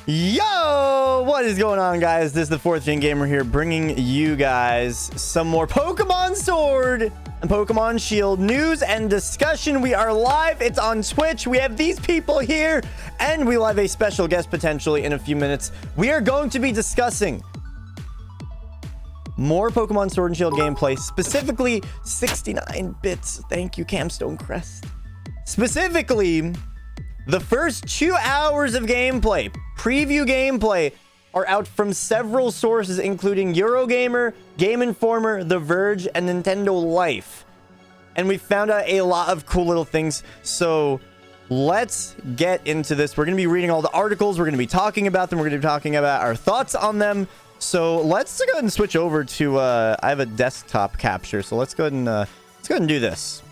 Yo, what is going on, guys? This is the 4th Gen Gamer here, bringing you guys some more Pokemon Sword and Pokemon Shield news and discussion. We are live. It's on Twitch. We have these people here, and we will have a special guest potentially in a few minutes. We are going to be discussing more Pokemon Sword and Shield gameplay, specifically 69 bits. Thank you, Camstone Crest. Specifically, the first 2 hours of gameplay, preview gameplay, are out from several sources, including Eurogamer, Game Informer, The Verge, and Nintendo Life. And we found out a lot of cool little things. So let's get into this. We're going to be reading all the articles. We're going to be talking about them. We're going to be talking about our thoughts on them. So let's go ahead and switch over to, I have a desktop capture. So let's go ahead and do this.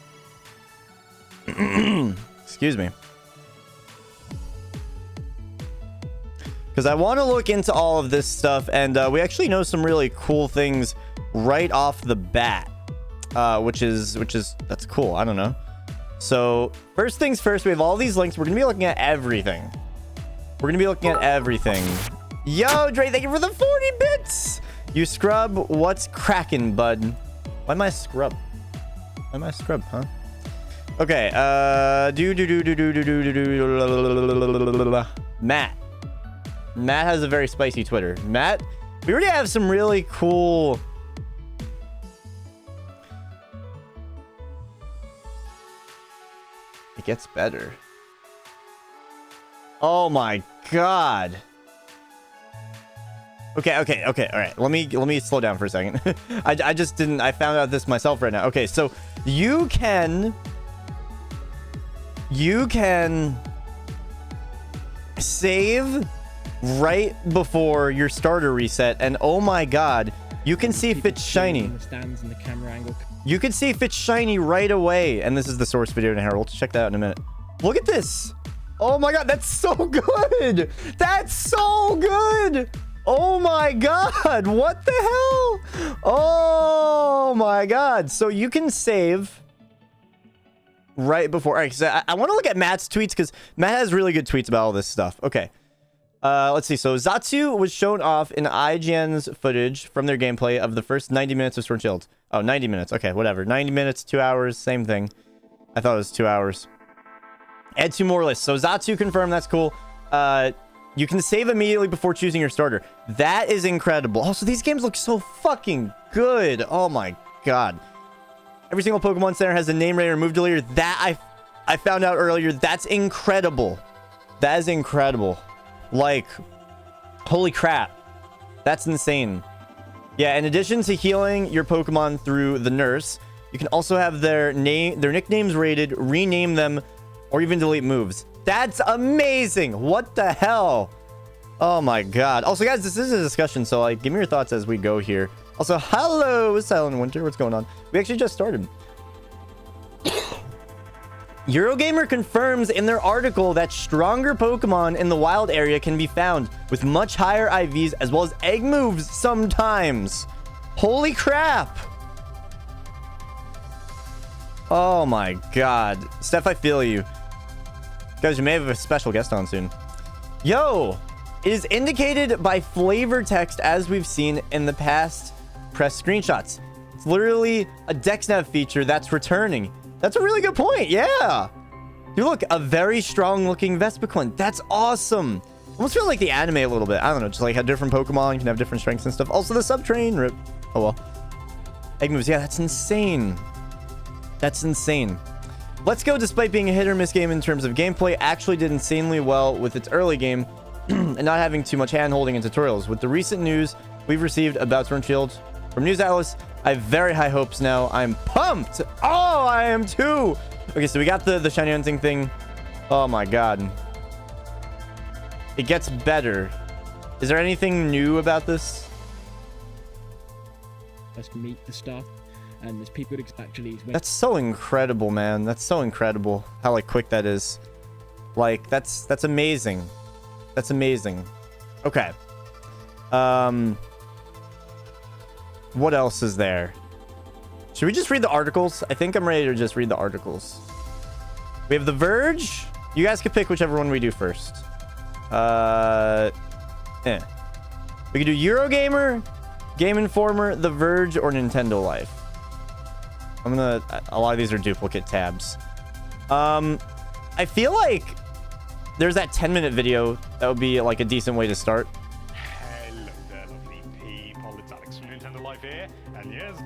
Excuse me. Because I want to look into all of this stuff, and we actually know some really cool things right off the bat, which is that's cool. I don't know. So first things first, we have all these links. We're gonna be looking at everything. Yo, Dre, thank you for the 40 bits. You scrub, what's cracking, bud? Why am I scrub, huh? Okay. Matt has a very spicy Twitter. Matt, we already have some really cool... It gets better. Oh my god. Okay. All right. Let me slow down for a second. I just didn't... I found out this myself right now. Okay, so you can save right before your starter reset, and oh my god, you can see if it's shiny. You can see if it's shiny right away, and this is the source video in here. We'll check that out in a minute. Look at this. Oh my god, that's so good. Oh my god, what the hell? Oh my god. So you can save right before. All right, so I want to look at Matt's tweets, because Matt has really good tweets about all this stuff. Okay. Let's see. So Zatsu was shown off in IGN's footage from their gameplay of the first 90 minutes of Sword and Shield. Oh, 90 minutes. Okay, whatever. 90 minutes, 2 hours, same thing. I thought it was 2 hours. Add 2 more lists. So Zatsu confirmed, that's cool. You can save immediately before choosing your starter. That is incredible. Also, these games look so fucking good. Oh my god. Every single Pokemon Center has a name rater and move deleter. That I found out earlier. That's incredible. That is incredible. Like, holy crap. That's insane. Yeah, in addition to healing your Pokemon through the nurse, you can also have their nicknames rated, rename them, or even delete moves. That's amazing. What the hell? Oh my god. Also, guys, this is a discussion, so like, give me your thoughts as we go here. Also, hello, Silent Winter. What's going on? We actually just started. Eurogamer confirms in their article that stronger Pokemon in the wild area can be found with much higher IVs as well as egg moves sometimes. Holy crap. Oh my god. Steph, I feel you. Guys, you may have a special guest on soon. Yo, it is indicated by flavor text as we've seen in the past press screenshots. It's literally a DexNav feature that's returning. That's a really good point. Yeah. Dude, look, a very strong looking Vespiquen. That's awesome. Almost feel like the anime a little bit. I don't know. Just like how different Pokemon can have different strengths and stuff. Also the subtrain rip. Oh, well. Egg moves. Yeah, that's insane. That's insane. Let's Go, despite being a hit or miss game in terms of gameplay, actually did insanely well with its early game and not having too much hand holding and tutorials. With the recent news we've received about Sword and Shield from News Atlas, I have very high hopes now. I'm pumped. Oh, I am too. Okay, so we got the shiny hunting thing. Oh my god. It gets better. Is there anything new about this? Let's meet the stuff, and there's people that actually... That's so incredible, man. That's so incredible how like quick that is. Like, that's amazing. That's amazing. Okay. What else is there? Should we just read the articles? I think I'm ready to just read the articles. We have The Verge. You guys can pick whichever one we do first. We could do Eurogamer, Game Informer, The Verge, or Nintendo Life. A lot of these are duplicate tabs. I feel like there's that 10-minute video that would be like a decent way to start. Hello there, lovely people. It's Alex from Nintendo Life here, and yes.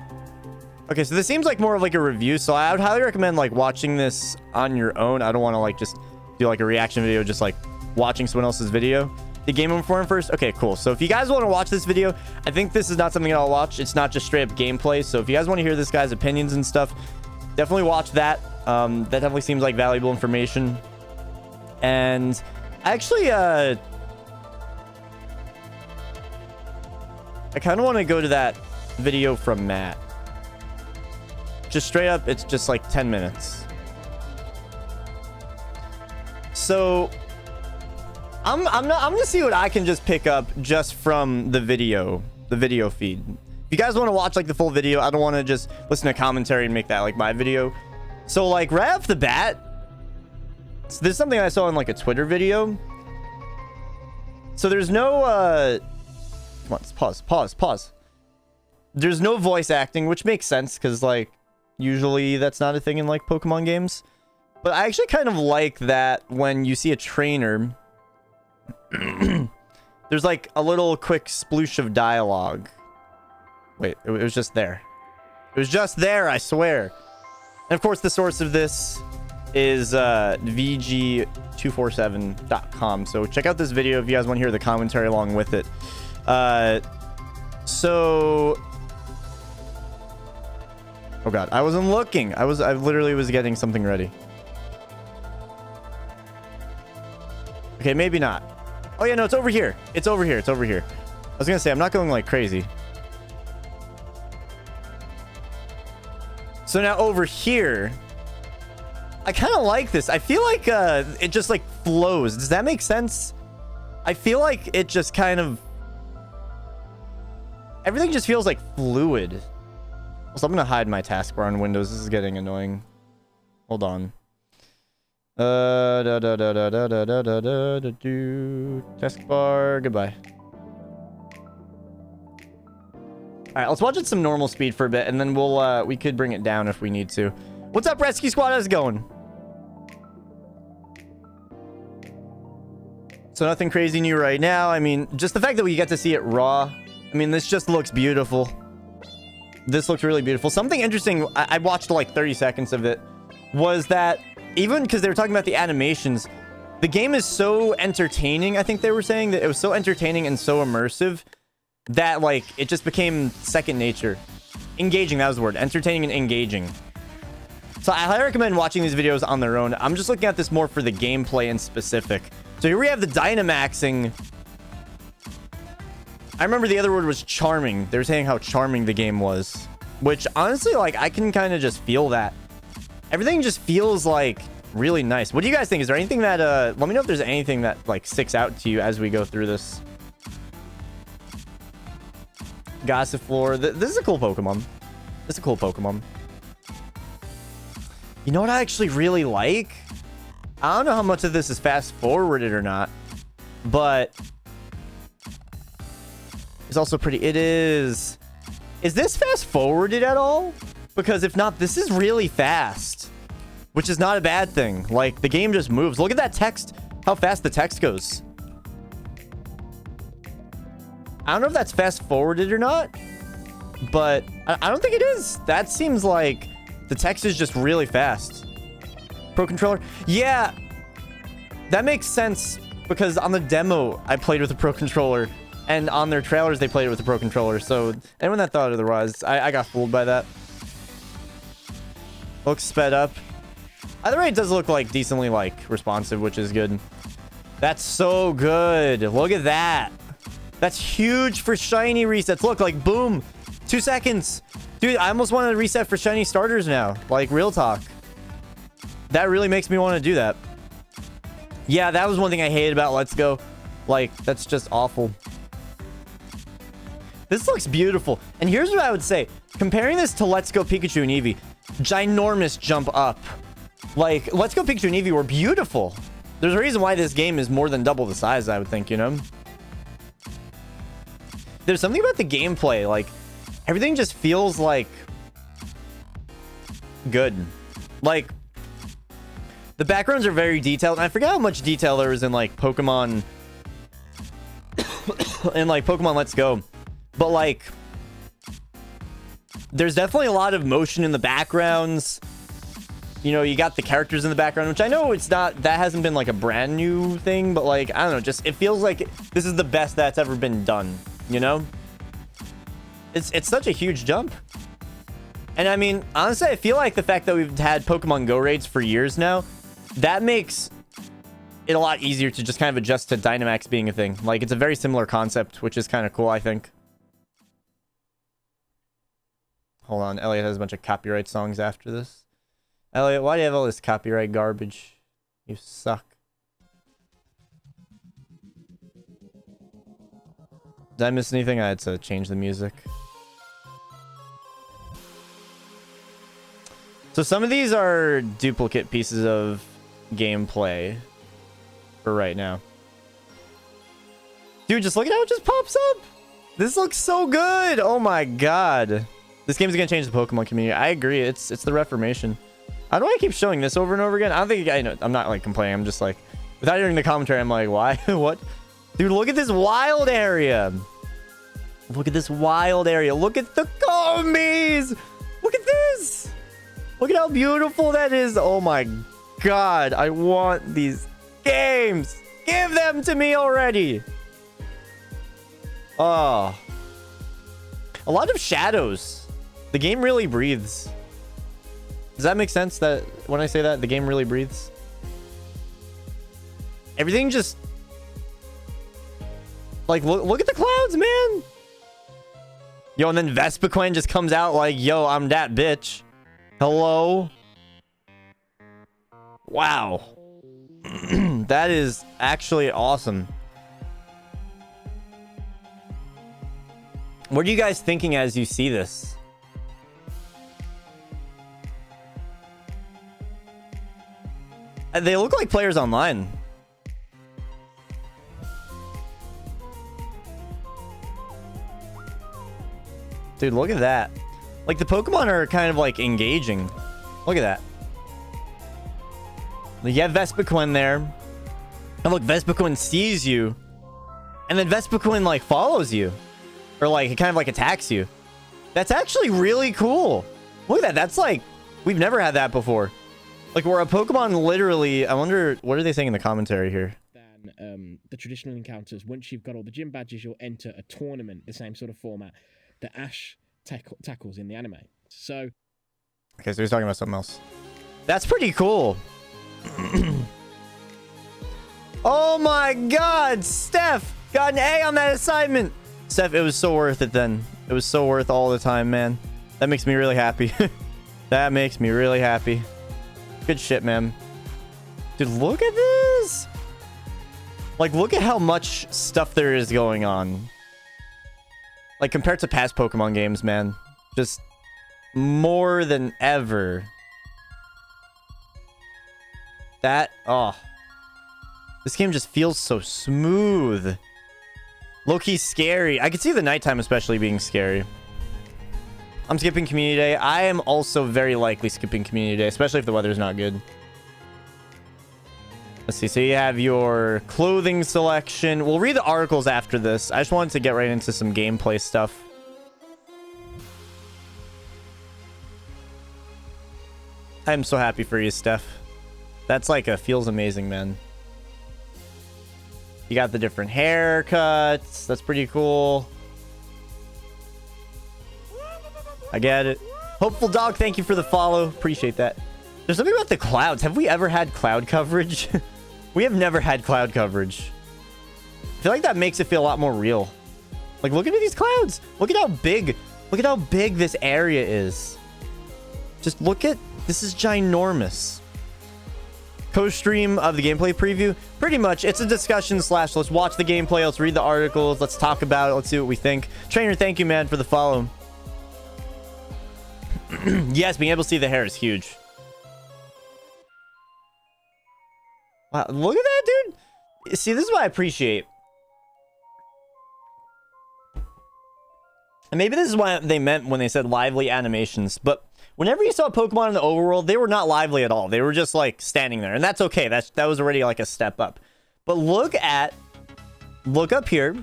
Okay, so this seems like more of like a review, so I would highly recommend like watching this on your own. I don't want to like just do like a reaction video, just like watching someone else's video. The Game Informer first? Okay, cool. So if you guys want to watch this video, I think this is not something I'll watch. It's not just straight up gameplay. So if you guys want to hear this guy's opinions and stuff, definitely watch that. That definitely seems like valuable information. And actually, I kind of want to go to that video from Matt. Just straight up, it's just like 10 minutes. So I'm gonna see what I can just pick up just from the video feed. If you guys want to watch like the full video, I don't want to just listen to commentary and make that like my video. So like right off the bat, this is something I saw in like a Twitter video. So there's no pause. There's no voice acting, which makes sense because like usually that's not a thing in like Pokemon games. But I actually kind of like that when you see a trainer, there's like a little quick sploosh of dialogue. Wait, it was just there. It was just there, I swear. And of course, the source of this is VG247.com. So check out this video if you guys want to hear the commentary along with it. So, oh god, I wasn't looking. I literally was getting something ready. Okay, maybe not. Oh yeah, no, it's over here. It's over here. It's over here. I was gonna say I'm not going like crazy. So now over here, I kind of like this. I feel like it just like flows. Does that make sense? I feel like it just kind of, everything just feels like fluid. So I'm gonna hide my taskbar on Windows. This is getting annoying. Hold on. Taskbar, goodbye. All right, let's watch at some normal speed for a bit, and then we could bring it down if we need to. What's up, Rescue Squad? How's it going? So nothing crazy new right now. I mean, just the fact that we get to see it raw. I mean, this just looks beautiful. This looks really beautiful. Something interesting, I watched like 30 seconds of it, was that even because they were talking about the animations, the game is so entertaining. I think they were saying that it was so entertaining and so immersive that like it just became second nature. Engaging, that was the word. Entertaining and engaging. So I highly recommend watching these videos on their own. I'm just looking at this more for the gameplay in specific. So here we have the Dynamaxing. I remember the other word was charming. They were saying how charming the game was, which honestly, like, I can kind of just feel that. Everything just feels like really nice. What do you guys think? Is there anything that let me know if there's anything that like sticks out to you as we go through this. Gossifleur. This is a cool Pokemon. This is a cool Pokemon. You know what I actually really like? I don't know how much of this is fast forwarded or not, but it's also pretty. It is. Is this fast forwarded at all? Because if not, this is really fast, which is not a bad thing. Like, the game just moves. Look at that text, how fast the text goes. I don't know if that's fast forwarded or not, but I don't think it is. That seems like the text is just really fast. Pro Controller? Yeah, that makes sense because on the demo, I played with a Pro Controller, and on their trailers, they played it with a Pro Controller. So anyone that thought otherwise, I got fooled by that. Looks sped up. Either way, it does look like decently like responsive, which is good. That's so good. Look at that. That's huge for shiny resets. Look, like, boom. 2 seconds. Dude, I almost want to reset for shiny starters now. Like, real talk. That really makes me want to do that. Yeah, that was one thing I hated about Let's Go. Like, that's just awful. This looks beautiful. And here's what I would say. Comparing this to Let's Go Pikachu and Eevee, ginormous jump up. Like, Let's Go Pikachu and Eevee were beautiful. There's a reason why this game is more than double the size, I would think, you know? There's something about the gameplay, like, everything just feels, like, good. Like, the backgrounds are very detailed, and I forget how much detail there is in, like, Pokemon... in, like, Pokemon Let's Go. But, like... there's definitely a lot of motion in the backgrounds. You know, you got the characters in the background, which I know it's not... that hasn't been, like, a brand new thing, but, like, I don't know, just... it feels like this is the best that's ever been done, you know? It's such a huge jump. And, I mean, honestly, I feel like the fact that we've had Pokemon Go raids for years now, that makes it a lot easier to just kind of adjust to Dynamax being a thing. Like, it's a very similar concept, which is kind of cool, I think. Hold on, Elliot has a bunch of copyright songs after this. Elliot, why do you have all this copyright garbage? You suck. Did I miss anything? I had to change the music. So some of these are duplicate pieces of gameplay for right now. Dude, just look at how it just pops up. This looks so good. Oh my god. This game's gonna change the Pokemon community. I agree. It's the Reformation. How do I keep showing this over and over again? I don't think I know. I'm not like complaining. I'm just like, without hearing the commentary, I'm like, why? What? Dude, look at this wild area. Look at this wild area. Look at the Combis. Look at this. Look at how beautiful that is. Oh my god. I want these games. Give them to me already. Oh. A lot of shadows. The game really breathes. Does that make sense that when I say that, the game really breathes? Everything just... like, look at the clouds, man. Yo, and then Vespiquen just comes out like, yo, I'm that bitch. Hello? Wow. That is actually awesome. What are you guys thinking as you see this? They look like players online. Dude, look at that. Like, the Pokemon are kind of, like, engaging. Look at that. You have Vespiquen there. And look, Vespiquen sees you. And then Vespiquen, like, follows you. Or, like, it kind of, like, attacks you. That's actually really cool. Look at that. That's, like... we've never had that before. Like, where a Pokemon literally... I wonder... what are they saying in the commentary here? Than the traditional encounters. Once you've got all the gym badges, you'll enter a tournament, the same sort of format that Ash tackles in the anime. So... okay, so he's talking about something else. That's pretty cool. Oh my god! Steph got an A on that assignment! Steph, it was so worth it then. It was so worth all the time, man. That makes me really happy. That makes me really happy. Good shit, man. Dude, look at this! Like, look at how much stuff there is going on. Like, compared to past Pokemon games, man. Just more than ever. That... oh. This game just feels so smooth. Low-key scary. I could see the nighttime especially being scary. I'm skipping Community Day. I am also very likely skipping Community Day, especially if the weather's not good. Let's see. So you have your clothing selection. We'll read the articles after this. I just wanted to get right into some gameplay stuff. I'm so happy for you, Steph. That's like feels amazing, man. You got the different haircuts. That's pretty cool. I get it. Hopeful Dog, thank you for the follow. Appreciate that. There's something about the clouds. Have we ever had cloud coverage? We have never had cloud coverage. I feel like that makes it feel a lot more real. Like, look at these clouds. Look at how big this area is. Just look at... this is ginormous. Co-stream of the gameplay preview. Pretty much, it's a discussion slash let's watch the gameplay, let's read the articles, let's talk about it, let's see what we think. Trainer, thank you, man, for the follow. Yes, being able to see the hair is huge. Wow, look at that, dude. See, this is what I appreciate. And maybe this is what they meant when they said lively animations. But whenever you saw Pokemon in the overworld, they were not lively at all. They were just like standing there. And that's okay. That was already like a step up. But look up here.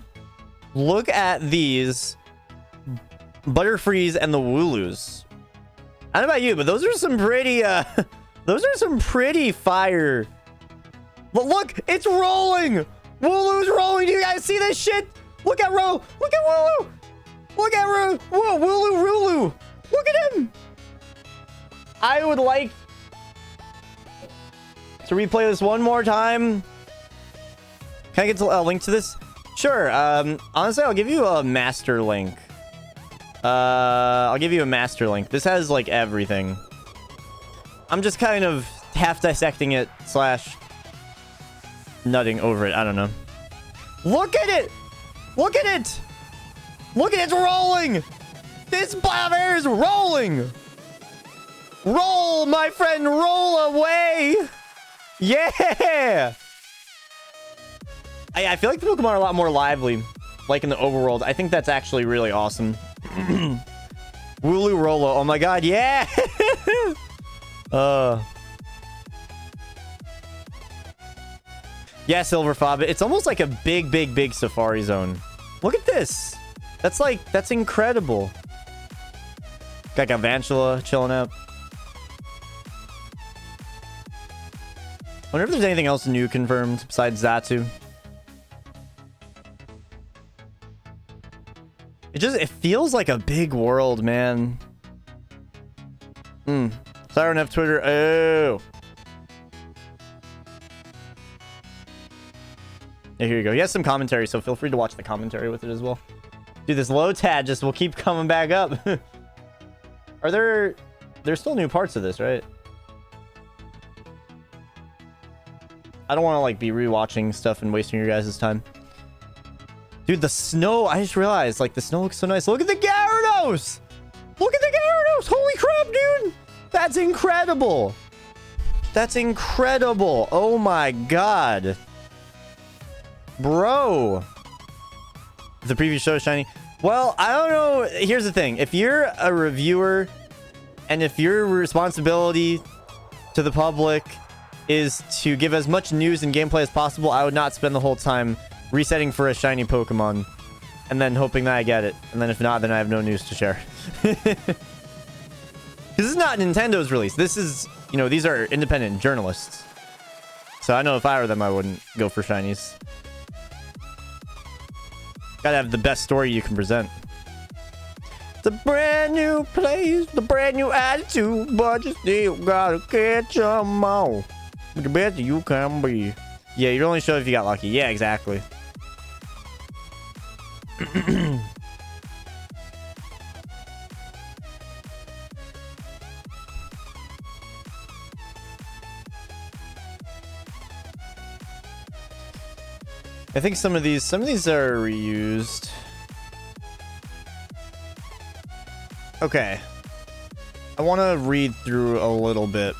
Look at these Butterfrees and the Wooloos. I don't know about you, but those are some pretty those are some pretty fire. But look, it's rolling. Wooloo's rolling. Do you guys see this shit? Look at Ro. Look at Wooloo. Look at Ro. Whoa, Wooloo, Rooloo. Look at him. I would like to replay this one more time. Can I get a link to this? Sure. Honestly, I'll give you a master link. I'll give you a master link. This has like everything. I'm just kind of half dissecting it / nutting over it. I don't know. Look at it. Look at it. Look at it. It's rolling. This Blaver is rolling. Roll, my friend. Roll away. Yeah. I feel like the Pokemon are a lot more lively, like in the overworld. I think that's actually really awesome. Wooloo Rolo. Oh my god, yeah! Yeah, Silverfob. It's almost like a big Safari Zone. Look at this. That's incredible. Got Galvantula chilling out. Wonder if there's anything else new confirmed besides Zatu. It feels like a big world, man. Sorry, I don't have Twitter. Oh. Yeah, here you go. He has some commentary, so feel free to watch the commentary with it as well. Dude, this Lotad just will keep coming back up. There's still new parts of this, right? I don't want to like be rewatching stuff and wasting your guys' time. Dude, the snow, I just realized, like, the snow looks so nice. Look at the Gyarados! Look at the Gyarados! Holy crap, dude! That's incredible! That's incredible! Oh my god. Bro. The previous show is shiny. Well, I don't know. Here's the thing. If you're a reviewer, and if your responsibility to the public is to give as much news and gameplay as possible, I would not spend the whole time resetting for a shiny Pokemon and then hoping that I get it. And then if not, then I have no news to share. This is not Nintendo's release. This is, you know, these are independent journalists. So I know if I were them, I wouldn't go for shinies. Gotta have the best story you can present. It's a brand new place, the brand new attitude, but you still gotta catch 'em all. The best you can be. Yeah, you're only sure if you got lucky. Yeah, exactly. I think some of these are reused. Okay. I want to read through a little bit.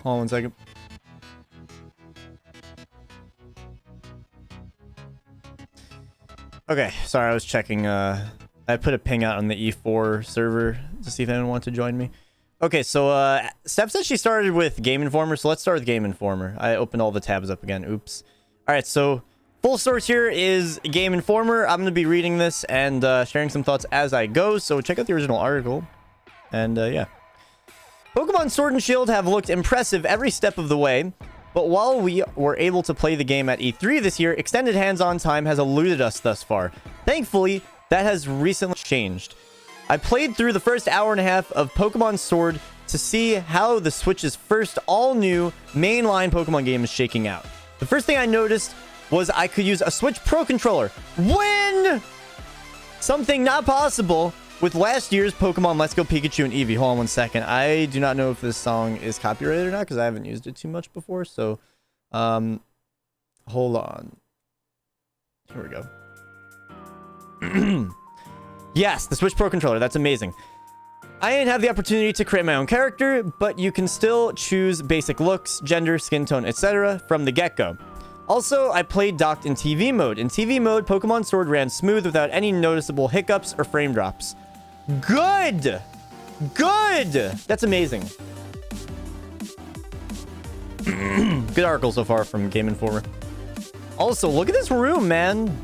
Hold on 1 second. Okay, sorry, I was checking. I put a ping out on the E4 server to see if anyone wanted to join me. Okay, so Steph said she started with Game Informer, so let's start with Game Informer. I opened all the tabs up again. Oops. All right, so full source here is Game Informer. I'm going to be reading this and sharing some thoughts as I go, so check out the original article. And yeah. Pokemon Sword and Shield have looked impressive every step of the way, but while we were able to play the game at E3 this year, extended hands-on time has eluded us thus far. Thankfully, that has recently changed. I played through the first hour and a half of Pokemon Sword to see how the Switch's first all-new mainline Pokemon game is shaking out. The first thing I noticed was I could use a Switch Pro Controller. When? Something not possible with last year's Pokemon Let's Go Pikachu and Eevee. Hold on 1 second. I do not know if this song is copyrighted or not because I haven't used it too much before. So, hold on. Here we go. Yes, the Switch Pro Controller. That's amazing. I didn't have the opportunity to create my own character, but you can still choose basic looks, gender, skin tone, etc. from the get-go. Also, I played docked in TV mode. In TV mode, Pokemon Sword ran smooth without any noticeable hiccups or frame drops. Good! Good! That's amazing. Good article so far from Game Informer. Also, look at this room, man.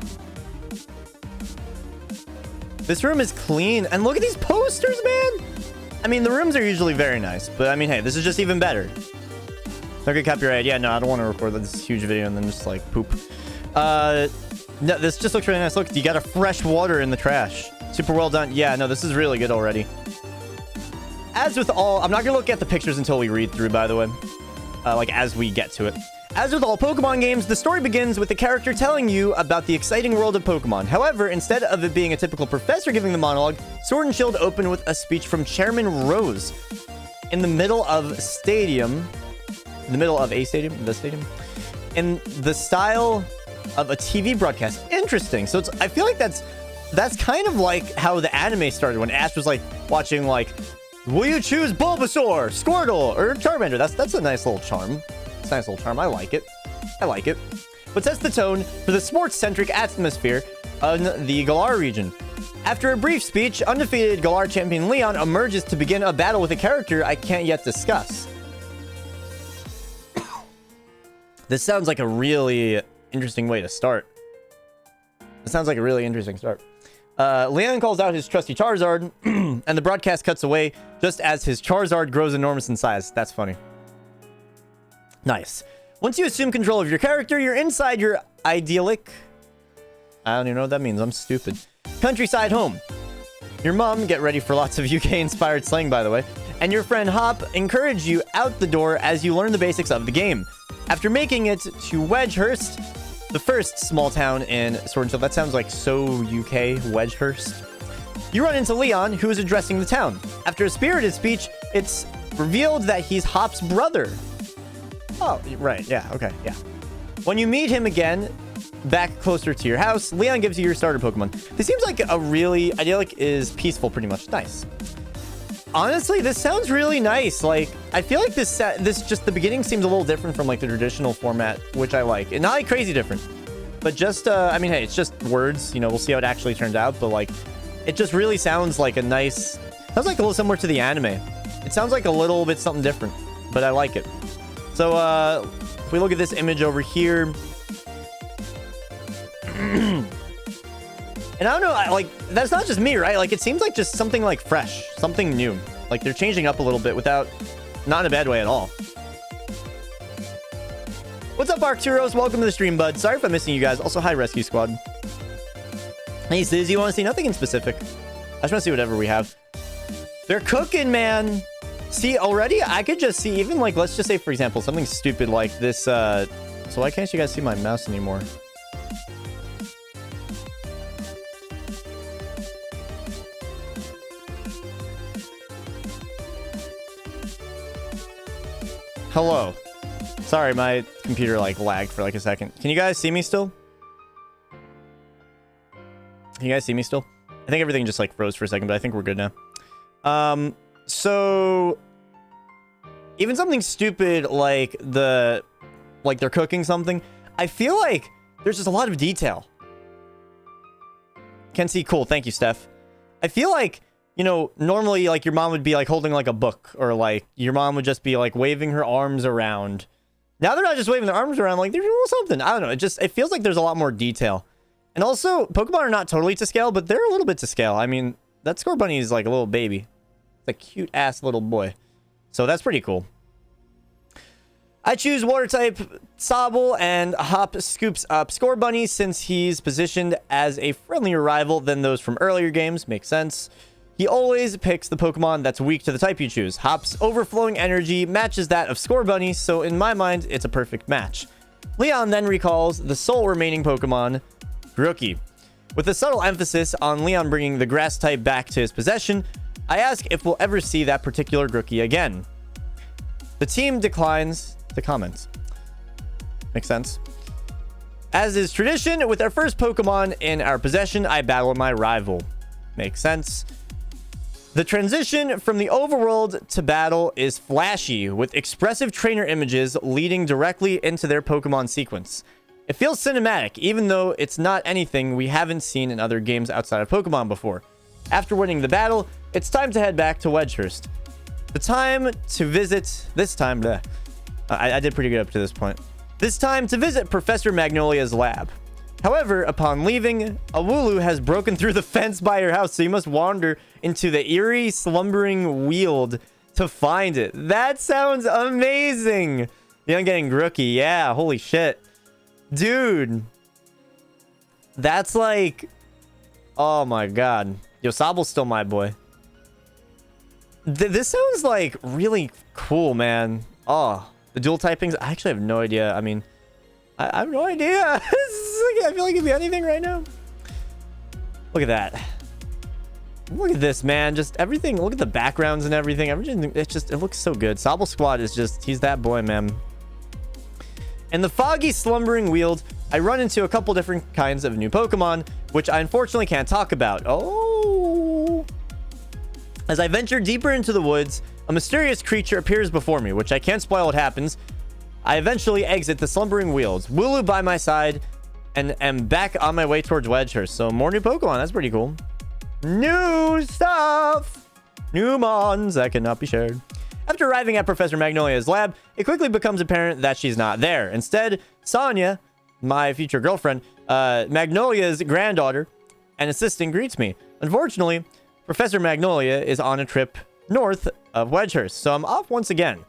This room is clean. And look at these posters, man. I mean, the rooms are usually very nice. But, I mean, hey, this is just even better. Okay, copyright. Yeah, no, I don't want to record this huge video and then just, like, poop. No, this just looks really nice. Look, you got a fresh water in the trash. Super well done. Yeah, no, this is really good already. As with all... I'm not going to look at the pictures until we read through, by the way. Like, as we get to it. As with all Pokemon games, the story begins with the character telling you about the exciting world of Pokemon. However, instead of it being a typical professor giving the monologue, Sword and Shield open with a speech from Chairman Rose in the middle of a stadium, in the style of a TV broadcast. Interesting. So I feel like that's kind of like how the anime started when Ash was like watching like, will you choose Bulbasaur, Squirtle, or Charmander? That's a nice little charm. It's a nice little charm. I like it. I like it. But sets the tone for the sports-centric atmosphere of the Galar region. After a brief speech, undefeated Galar champion Leon emerges to begin a battle with a character I can't yet discuss. This sounds like a really interesting way to start. It sounds like a really interesting start. Leon calls out his trusty Charizard, and the broadcast cuts away just as his Charizard grows enormous in size. That's funny. Nice. Once you assume control of your character, you're inside your idyllic... I don't even know what that means. I'm stupid. Countryside home. Your mom, get ready for lots of UK-inspired slang, by the way, and your friend Hop encourage you out the door as you learn the basics of the game. After making it to Wedgehurst, the first small town in Sword and Shield. That sounds like so UK, Wedgehurst. You run into Leon, who is addressing the town. After a spirited speech, it's revealed that he's Hop's brother. Oh, right. Yeah. Okay. Yeah. When you meet him again, back closer to your house, Leon gives you your starter Pokemon. This seems like a really... Idyllic is peaceful, pretty much. Nice. Honestly, this sounds really nice. Like, I feel like this just the beginning seems a little different from like the traditional format, which I like. And not like crazy different, but just, I mean, hey, it's just words. You know, we'll see how it actually turns out. But like, it just really sounds like a nice... Sounds like a little similar to the anime. It sounds like a little bit something different, but I like it. So, if we look at this image over here... And I don't know, like, that's not just me, right? Like, it seems like just something, like, fresh. Something new. Like, they're changing up a little bit without... Not in a bad way at all. What's up, Arcturos? Welcome to the stream, bud. Sorry if I'm missing you guys. Also, hi, Rescue Squad. Hey, Sizz, you want to see nothing in specific? I just want to see whatever we have. They're cooking, man! See, already, I could just see, even, like, let's just say, for example, something stupid like this, So why can't you guys see my mouse anymore? Hello. Sorry, my computer like lagged for like a second. Can you guys see me still? Can you guys see me still? I think everything just like froze for a second, but I think we're good now. So even something stupid like they're cooking something, I feel like there's just a lot of detail. Can see, cool. Thank you, Steph. I feel like, you know, normally, like, your mom would be, like, holding, like, a book. Or, like, your mom would just be, like, waving her arms around. Now they're not just waving their arms around. Like, they're doing something. I don't know. It feels like there's a lot more detail. And also, Pokemon are not totally to scale, but they're a little bit to scale. I mean, that Scorbunny is, like, a little baby. It's a cute-ass little boy. So that's pretty cool. I choose Water-type Sobble, and Hop scoops up Scorbunny since he's positioned as a friendlier rival than those from earlier games. Makes sense. He always picks the Pokemon that's weak to the type you choose. Hop's overflowing energy matches that of Scorbunny, so in my mind, it's a perfect match. Leon then recalls the sole remaining Pokemon, Grookey. With a subtle emphasis on Leon bringing the grass type back to his possession, I ask if we'll ever see that particular Grookey again. The team declines to comment. Makes sense. As is tradition, with our first Pokemon in our possession, I battle my rival. Makes sense. The transition from the overworld to battle is flashy, with expressive trainer images leading directly into their Pokemon sequence. It feels cinematic, even though it's not anything we haven't seen in other games outside of Pokemon before. After winning the battle, it's time to head back to Wedgehurst. The time to visit... I did pretty good up to this point. This time to visit Professor Magnolia's lab. However, upon leaving, a Wooloo has broken through the fence by your house, so you must wander into the eerie, slumbering weald to find it. That sounds amazing! Young getting Grooky, yeah, holy shit. Dude. That's like... Oh my god. Yo, Sabl's still my boy. This sounds like really cool, man. Oh, the dual typings, I actually have no idea. I mean... I have no idea. I feel like it'd be anything right now. Look at that. Look at this, man. Just everything. Look at the backgrounds and everything. Everything. It looks so good. Sobble Squad is just, he's that boy, man. In the foggy, slumbering weald, I run into a couple different kinds of new Pokemon, which I unfortunately can't talk about. Oh. As I venture deeper into the woods, a mysterious creature appears before me, which I can't spoil what happens. I eventually exit the slumbering wealds, Wooloo by my side, and am back on my way towards Wedgehurst. So more new Pokemon. That's pretty cool. New stuff! New mons that cannot be shared. After arriving at Professor Magnolia's lab, it quickly becomes apparent that she's not there. Instead, Sonia, my future girlfriend, Magnolia's granddaughter, and assistant greets me. Unfortunately, Professor Magnolia is on a trip north of Wedgehurst, so I'm off once again.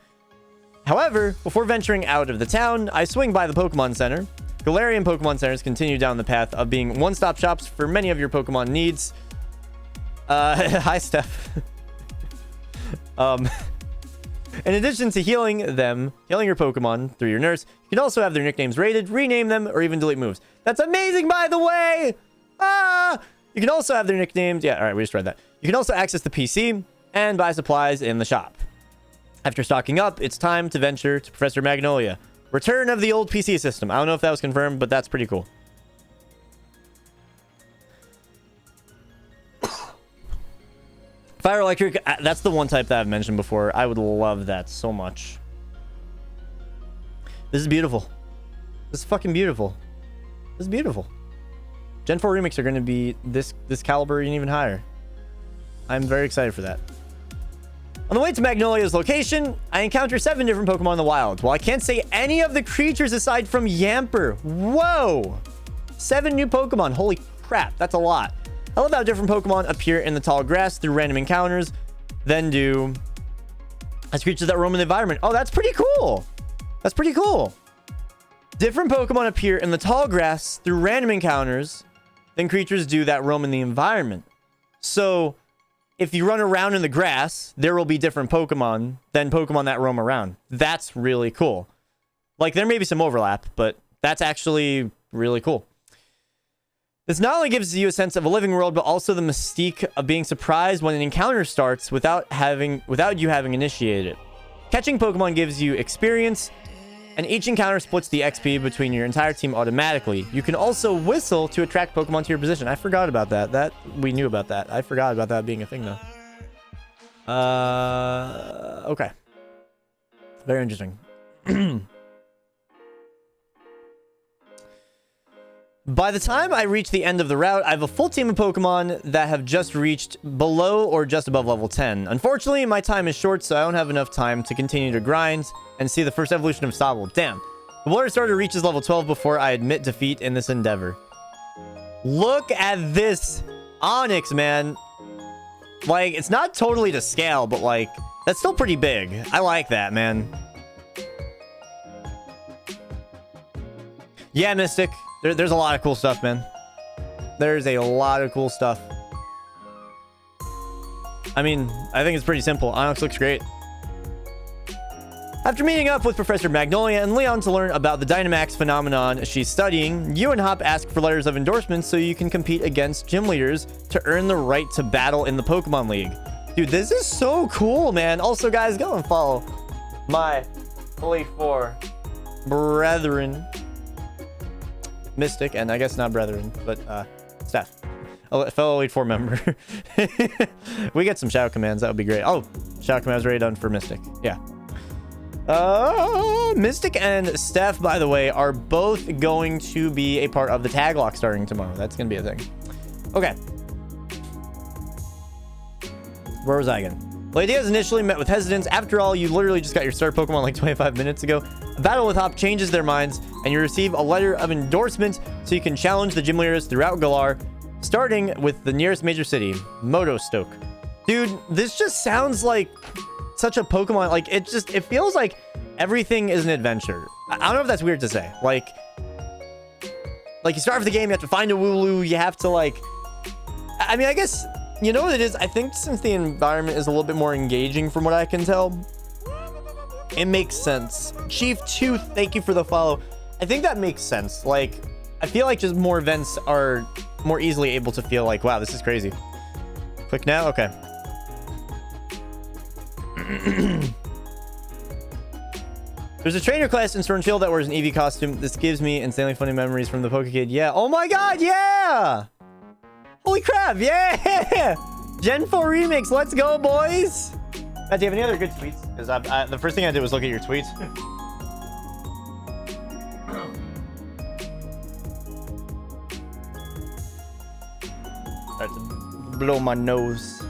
However, before venturing out of the town, I swing by the Pokemon Center. Galarian Pokemon Centers continue down the path of being one-stop shops for many of your Pokemon needs. Hi, Steph. In addition to healing your Pokemon through your nurse, you can also have their nicknames rated, rename them, or even delete moves. That's amazing, by the way! You can also have their nicknames... Yeah, alright, we just read that. You can also access the PC and buy supplies in the shop. After stocking up, it's time to venture to Professor Magnolia. Return of the old PC system. I don't know if that was confirmed, but that's pretty cool. Fire Electric, that's the one type that I've mentioned before. I would love that so much. This is beautiful. This is fucking beautiful. This is beautiful. Gen 4 remakes are going to be this caliber and even higher. I'm very excited for that. On the way to Magnolia's location, I encounter 7 different Pokemon in the wild. Well, I can't say any of the creatures aside from Yamper. Whoa! 7 new Pokemon. Holy crap, that's a lot. I love how different Pokemon appear in the tall grass through random encounters, then do as creatures that roam in the environment. Oh, that's pretty cool. That's pretty cool. Different Pokemon appear in the tall grass through random encounters, then creatures do that roam in the environment. So... if you run around in the grass, there will be different Pokemon than Pokemon that roam around. That's really cool. Like, there may be some overlap, but that's actually really cool. This not only gives you a sense of a living world, but also the mystique of being surprised when an encounter starts without you having initiated it. Catching Pokemon gives you experience, and each encounter splits the XP between your entire team automatically. You can also whistle to attract Pokemon to your position. I forgot about that. We knew about that. I forgot about that being a thing, though. Okay. Very interesting. By the time I reach the end of the route, I have a full team of Pokemon that have just reached below or just above level 10. Unfortunately, my time is short, so I don't have enough time to continue to grind and see the first evolution of Sobble. Damn. The Water Starter reaches level 12 before I admit defeat in this endeavor. Look at this Onyx, man. Like, it's not totally to scale, but like, that's still pretty big. I like that, man. Yeah, Mystic. There's a lot of cool stuff, man. There's a lot of cool stuff. I mean, I think it's pretty simple. Onyx looks great. After meeting up with Professor Magnolia and Leon to learn about the Dynamax phenomenon she's studying, you and Hop ask for letters of endorsement so you can compete against gym leaders to earn the right to battle in the Pokemon League. Dude, this is so cool, man. Also, guys, go and follow my Elite Four brethren. Mystic, and I guess not brethren, but Steph. a fellow Elite Four member. We get some Shadow Commands. That would be great. Oh, Shadow Commands already done for Mystic. Yeah. Mystic and Steph, by the way, are both going to be a part of the tag lock starting tomorrow. That's going to be a thing. Okay. Where was I again? Well, ideas initially met with hesitance. After all, you literally just got your start Pokemon like 25 minutes ago. A battle with Hop changes their minds, and you receive a letter of endorsement so you can challenge the gym leaders throughout Galar, starting with the nearest major city, Motostoke. Dude, this just sounds like such a Pokemon. Like, it feels like everything is an adventure. I don't know if that's weird to say. Like you start with the game, you have to find a Wooloo, you have to, like... I mean, I guess... You know what it is? I think since the environment is a little bit more engaging from what I can tell, it makes sense. Chief 2, thank you for the follow. I think that makes sense. Like, I feel like just more events are more easily able to feel like, wow, this is crazy. Click now? Okay. There's a trainer class in Sword and Shield that wears an Eevee costume. This gives me insanely funny memories from the Pokekid. Yeah. Oh my god, yeah! Holy crap, yeah! Gen 4 remix, let's go, boys! Matt, do you have any other good tweets? Because the first thing I did was look at your tweets. Start to blow my nose.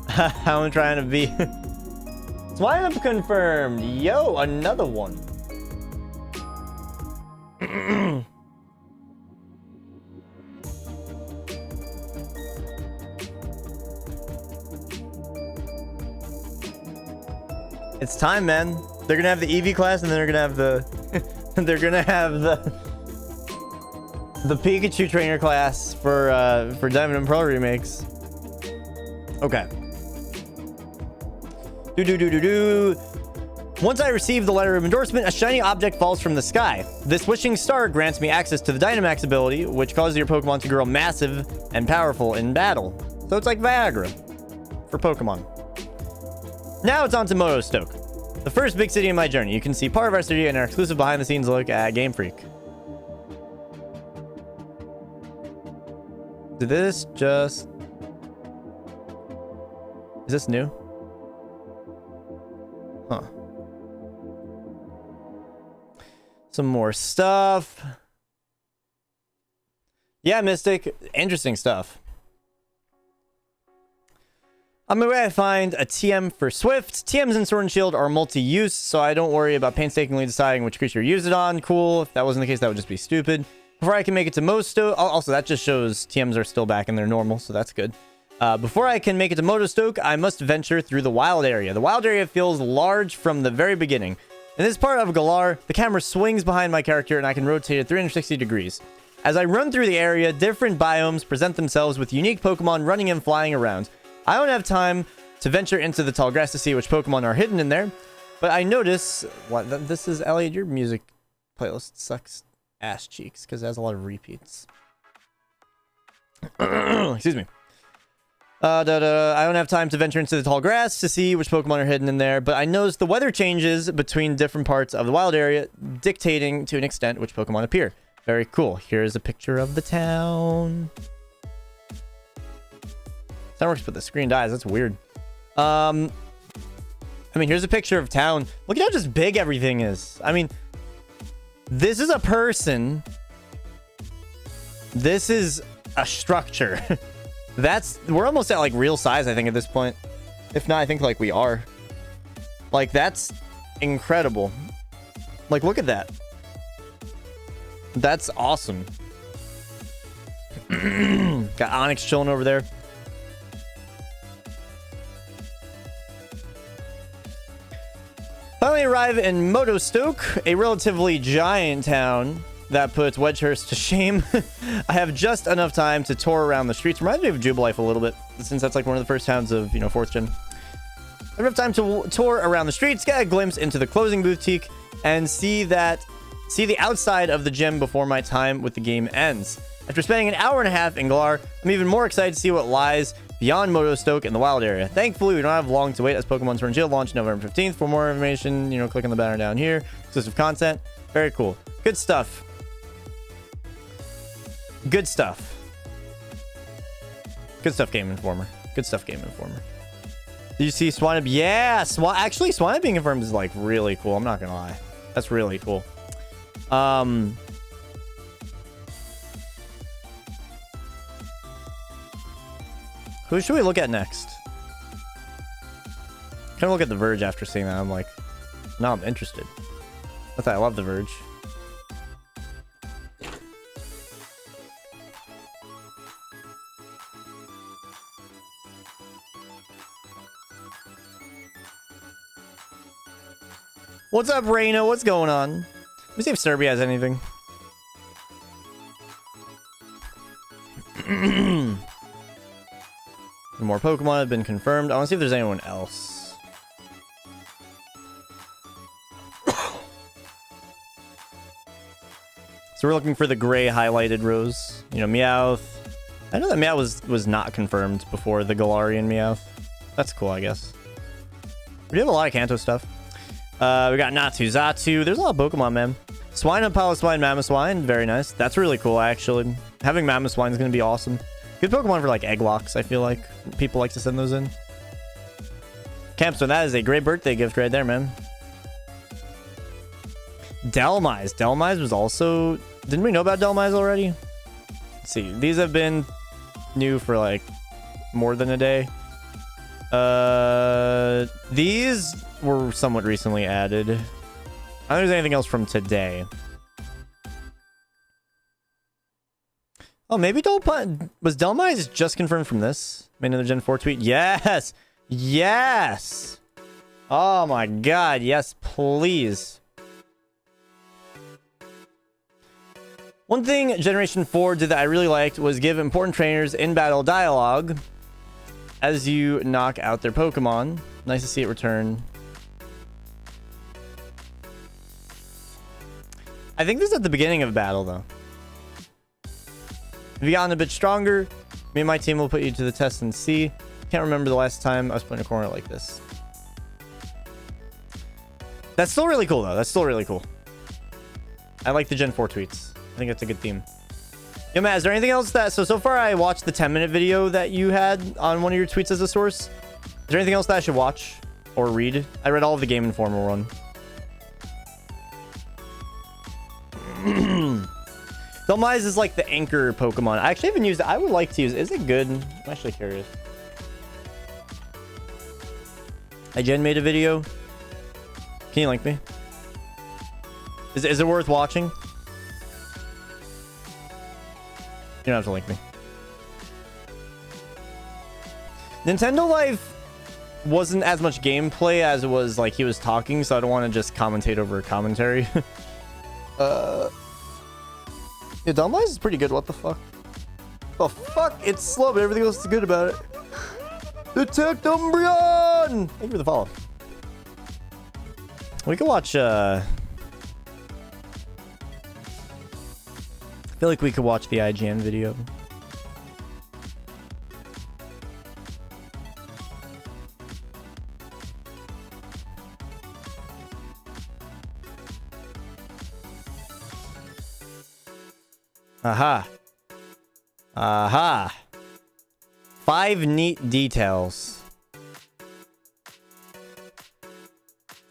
How I'm trying to be. Swine up confirmed. Yo, another one. It's time, man. They're gonna have the Eevee class, and then they're gonna have the they're gonna have the Pikachu trainer class for Diamond and Pearl remakes. Okay. Once I receive the letter of endorsement, a shiny object falls from the sky. This wishing star grants me access to the Dynamax ability, which causes your Pokemon to grow massive and powerful in battle. So it's like Viagra for Pokemon. Now it's on to Motostoke, the first big city in my journey. You can see part of our city in our exclusive behind-the-scenes look at Game Freak. Did this just... Is this new? Huh. Some more stuff. Yeah, Mystic. Interesting stuff. On my way, I find a TM for Swift. TMs in Sword and Shield are multi-use, so I don't worry about painstakingly deciding which creature to use it on. Cool. If that wasn't the case, that would just be stupid. Before I can make it to Motostoke... Also, that just shows TMs are still back in their normal, so that's good. Before I can make it to Motostoke, I must venture through the wild area. The wild area feels large from the very beginning. In this part of Galar, the camera swings behind my character and I can rotate it 360 degrees. As I run through the area, different biomes present themselves with unique Pokemon running and flying around. I don't have time to venture into the tall grass to see which Pokemon are hidden in there, but I notice... What? This is Elliot, your music playlist sucks ass cheeks because it has a lot of repeats. Excuse me. I don't have time to venture into the tall grass to see which Pokemon are hidden in there, but I notice the weather changes between different parts of the wild area, dictating to an extent which Pokemon appear. Very cool. Here's a picture of the town. Sunworks, but the screen dies. That's weird. I mean, here's a picture of town. Look at how just big everything is. I mean, this is a person. This is a structure. We're almost at like real size, I think, at this point. If not, I think like we are. Like, that's incredible. Like, look at that. That's awesome. Got Onyx chilling over there. Finally arrive in Motostoke, a relatively giant town that puts Wedgehurst to shame. I have just enough time to tour around the streets. Reminds me of Jubilife a little bit, since that's like one of the first towns of, 4th gen. I have enough time to tour around the streets, get a glimpse into the closing boutique, and see the outside of the gym before my time with the game ends. After spending an hour and a half in Galar, I'm even more excited to see what lies beyond Motostoke in the wild area. Thankfully, we don't have long to wait as Pokemon Sword and Shield launch November 15th. For more information, click on the banner down here. Exclusive content. Very cool. Good stuff. Good stuff. Good stuff, Game Informer. Good stuff, Game Informer. Did you see Swine? Yeah, actually, Swine being confirmed is like really cool. I'm not gonna lie. That's really cool. Who should we look at next? Kind of look at the Verge after seeing that. I'm like, no, I'm interested. I love the Verge. What's up, Reina? What's going on? Let me see if Serbia has anything. More Pokemon have been confirmed. I want to see if there's anyone else. So we're looking for the gray highlighted rose. You know, Meowth. I know that Meowth was not confirmed before the Galarian Meowth. That's cool, I guess. We have a lot of Kanto stuff. We got Natu, Zatu. There's a lot of Pokemon, man. Swine, Paloswine, Mamoswine. Very nice. That's really cool, actually. Having Mamoswine is going to be awesome. Good Pokemon for, like, egg locks, I feel like. People like to send those in. Campstone, that is a great birthday gift right there, man. Delmise. Delmise was also... Didn't we know about Delmise already? Let's see. These have been new for, like, more than a day. These were somewhat recently added. I don't think there's anything else from today. Oh, maybe was Delmise just confirmed from this? Made another Gen 4 tweet? Yes! Yes! Oh my god, yes, please. One thing Generation 4 did that I really liked was give important trainers in-battle dialogue as you knock out their Pokemon. Nice to see it return. I think this is at the beginning of battle, though. If you gotten a bit stronger, me and my team will put you to the test and see. Can't remember the last time I was put in a corner like this. That's still really cool, though. That's still really cool. I like the Gen 4 tweets. I think that's a good theme. Yo, Matt, is there anything else that... So far I watched the 10-minute video that you had on one of your tweets as a source. Is there anything else that I should watch or read? I read all of the Game Informer one. Delmise is like the anchor Pokemon. I actually haven't used it. I would like to use it. Is it good? I'm actually curious. Jen made a video. Can you link me? Is it worth watching? You don't have to link me. Nintendo Life wasn't as much gameplay as it was like he was talking, so I don't want to just commentate over commentary. Yeah, Delmise is pretty good. What the fuck? The fuck? It's slow, but everything else is good about it. Detect Umbreon! Thank you for the follow. We could watch, I feel like we could watch the IGN video. Aha. Aha. 5 neat details.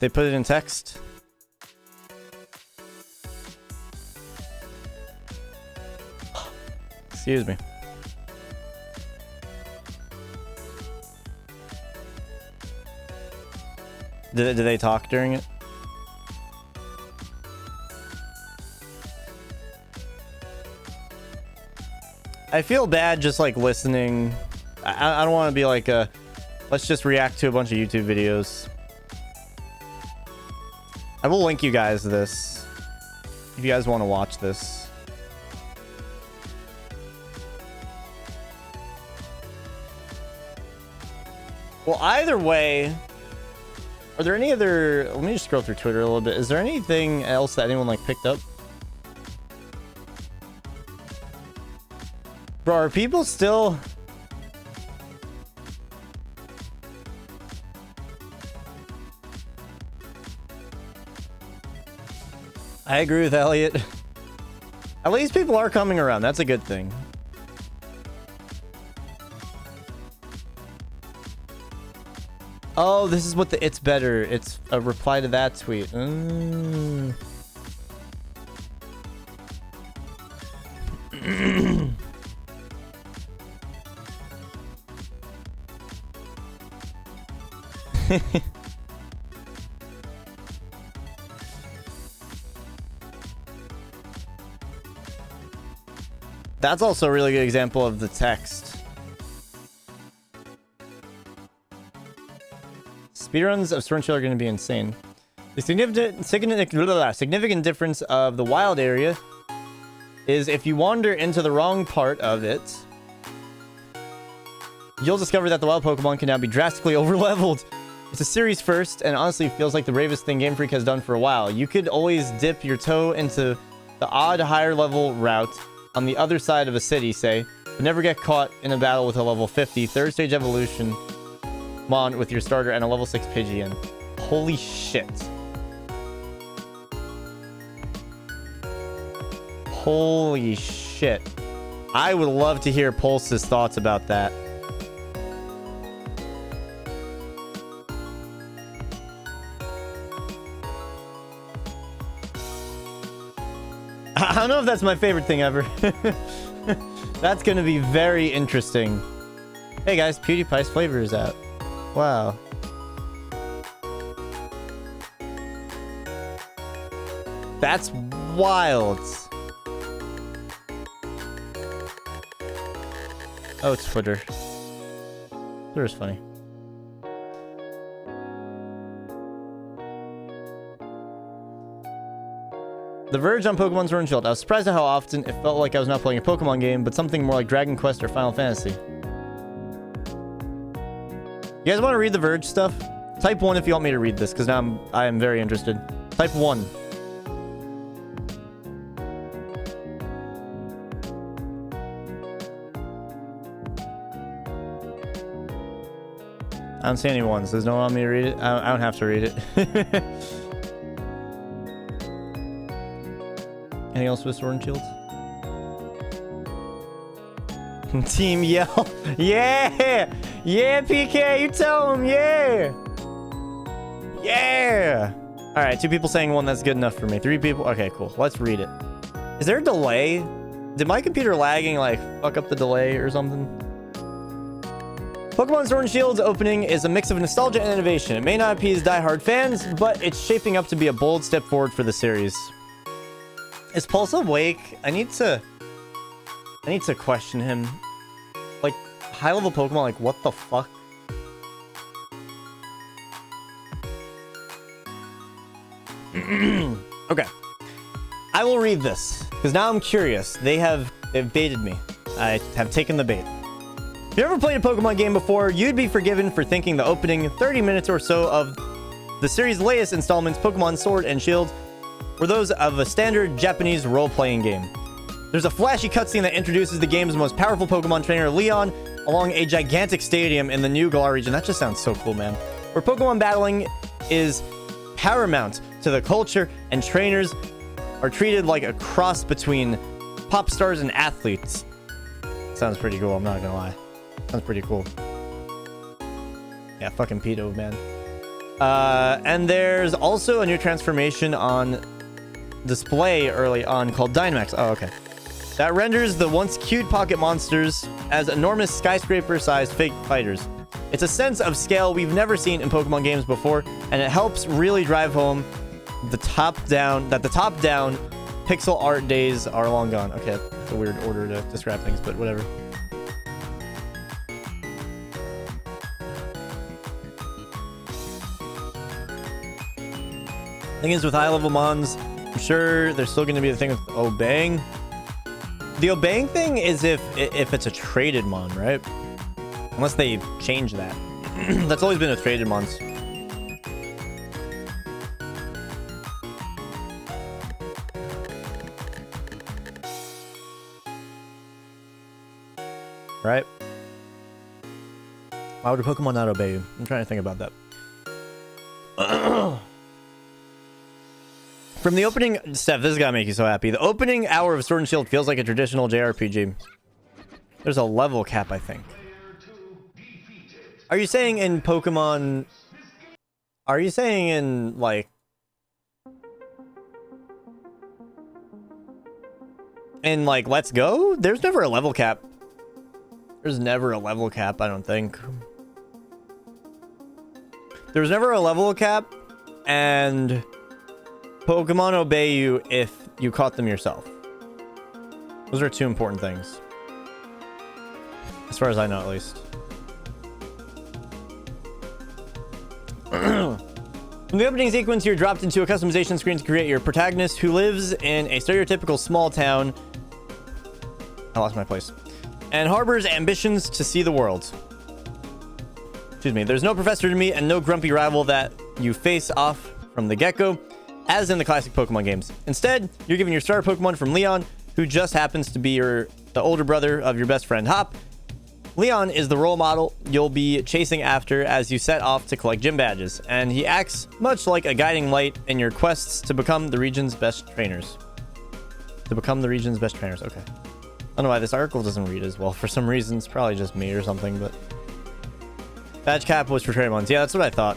They put it in text. Excuse me. Did they talk during it? I feel bad just like listening. I don't want to be like a let's just react to a bunch of YouTube videos. I will link you guys this if you guys want to watch this. Well, either way, are there any other... Let me just scroll through Twitter a little bit. Is there anything else that anyone like picked up? Bro, are people still... I agree with Elliot. At least people are coming around. That's a good thing. Oh, this is what the it's better. It's a reply to that tweet. That's also a really good example of the text. Speedruns of Sword and Shield are going to be insane. The significant difference of the wild area is if you wander into the wrong part of it, you'll discover that the wild Pokemon can now be drastically overleveled. It's a series first, and honestly feels like the bravest thing Game Freak has done for a while. You could always dip your toe into the odd higher level route on the other side of a city, say, but never get caught in a battle with a level 50 third stage evolution Mon with your starter and a level 6 Pidgeon. Holy shit. Holy shit. I would love to hear Pulse's thoughts about that. I don't know if that's my favorite thing ever. That's gonna be very interesting. Hey guys, PewDiePie's flavor is out. Wow. That's wild. Oh, it's Twitter. Twitter's funny. The Verge on Pokemon Sword and Shield. I was surprised at how often it felt like I was not playing a Pokemon game, but something more like Dragon Quest or Final Fantasy. You guys want to read the Verge stuff? Type 1 if you want me to read this, because now I am very interested. Type 1. I don't see any ones. There's no one want me to read it. I don't have to read it. Anything else with Sword and Shield? Team Yell. Yeah! Yeah, PK, you tell him, yeah! Yeah! Alright, 2 people saying 1, that's good enough for me. 3 people, okay, cool. Let's read it. Is there a delay? Did my computer lagging, like, fuck up the delay or something? Pokemon Sword and Shield's opening is a mix of nostalgia and innovation. It may not appease die-hard fans, but it's shaping up to be a bold step forward for the series. Is Pulse awake? I need to question him. Like, high-level Pokemon, like, what the fuck? Okay. I will read this, because now I'm curious. They've baited me. I have taken the bait. If you ever played a Pokemon game before, you'd be forgiven for thinking the opening 30 minutes or so of the series' latest installments, Pokemon Sword and Shield, were those of a standard Japanese role-playing game. There's a flashy cutscene that introduces the game's most powerful Pokemon trainer, Leon, along a gigantic stadium in the New Galar region. That just sounds so cool, man. Where Pokemon battling is paramount to the culture, and trainers are treated like a cross between pop stars and athletes. Sounds pretty cool, I'm not gonna lie. Sounds pretty cool. Yeah, fucking pedo, man. And there's also a new transformation on display early on called Dynamax. Oh, okay. That renders the once cute pocket monsters as enormous skyscraper-sized fake fighters. It's a sense of scale we've never seen in Pokemon games before, and it helps really drive home the top-down pixel art days are long gone. Okay, it's a weird order to describe things, but whatever. Thing is, with high-level mons, I'm sure there's still going to be the thing with obeying. The obeying thing is if it's a traded mon, right? Unless they change that. That's always been with traded mons. Right? Why would a Pokemon not obey you? I'm trying to think about that. From the opening... Steph, this is gonna make you so happy. The opening hour of Sword and Shield feels like a traditional JRPG. There's a level cap, I think. Are you saying in Pokemon... Are you saying in, like... In, like, Let's Go? There's never a level cap. There's never a level cap, I don't think. There's never a level cap, and Pokemon obey you if you caught them yourself. Those are two important things. As far as I know, at least. In the opening sequence, you're dropped into a customization screen to create your protagonist, who lives in a stereotypical small town. I lost my place. And harbors ambitions to see the world. Excuse me. There's no professor to meet and no grumpy rival that you face off from the get-go, as in the classic Pokemon games. Instead, you're given your starter Pokemon from Leon, who just happens to be the older brother of your best friend Hop. Leon is the role model you'll be chasing after as you set off to collect gym badges, and he acts much like a guiding light in your quests to become the region's best trainers. Okay. I don't know why this article doesn't read as well for some reason. It's probably just me or something, but... Badge cap was for trade ones. Yeah, that's what I thought.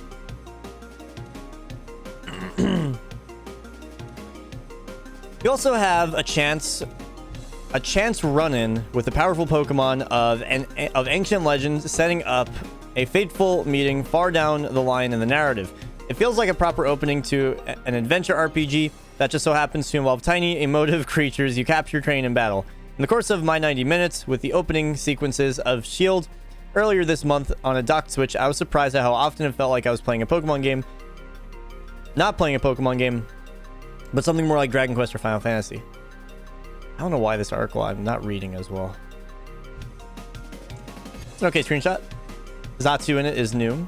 You also have a chance run-in with the powerful Pokemon of Ancient Legends, setting up a fateful meeting far down the line in the narrative. It feels like a proper opening to an adventure RPG that just so happens to involve tiny, emotive creatures you capture, train, and battle. In the course of my 90 minutes with the opening sequences of Shield earlier this month on a docked Switch, I was surprised at how often it felt like I was playing a Pokemon game. Not playing a Pokemon game, but something more like Dragon Quest or Final Fantasy. I don't know why this article I'm not reading as well. It's an okay screenshot. Zatsu in it is new.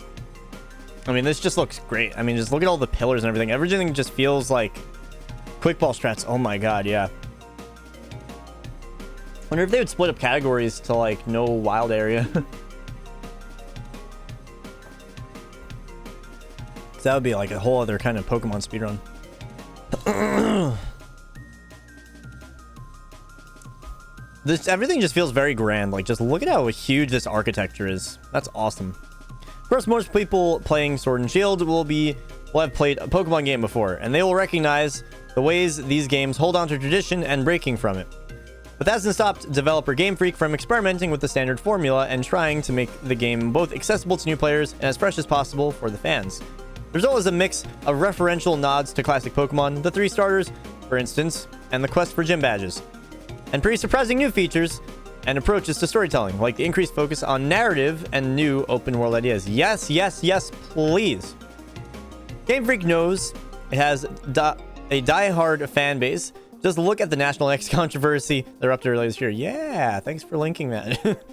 I mean, this just looks great. I mean, just look at all the pillars and everything. Everything just feels like quick ball strats. Oh my god, yeah. Wonder if they would split up categories to like no wild area. Cause that would be like a whole other kind of Pokemon speedrun. Everything just feels very grand. Like, just look at how huge this architecture is. That's awesome. Of course, most people playing Sword and Shield will have played a Pokemon game before, and they will recognize the ways these games hold on to tradition and breaking from it. But that hasn't stopped developer Game Freak from experimenting with the standard formula and trying to make the game both accessible to new players and as fresh as possible for the fans. The result is a mix of referential nods to classic Pokemon, the 3 starters, for instance, and the quest for gym badges, and pretty surprising new features and approaches to storytelling, like the increased focus on narrative and new open world ideas. Yes, yes, yes, please. Game Freak knows it has a die-hard fan base. Just look at the National X controversy they're up to earlier this year. Yeah, thanks for linking that.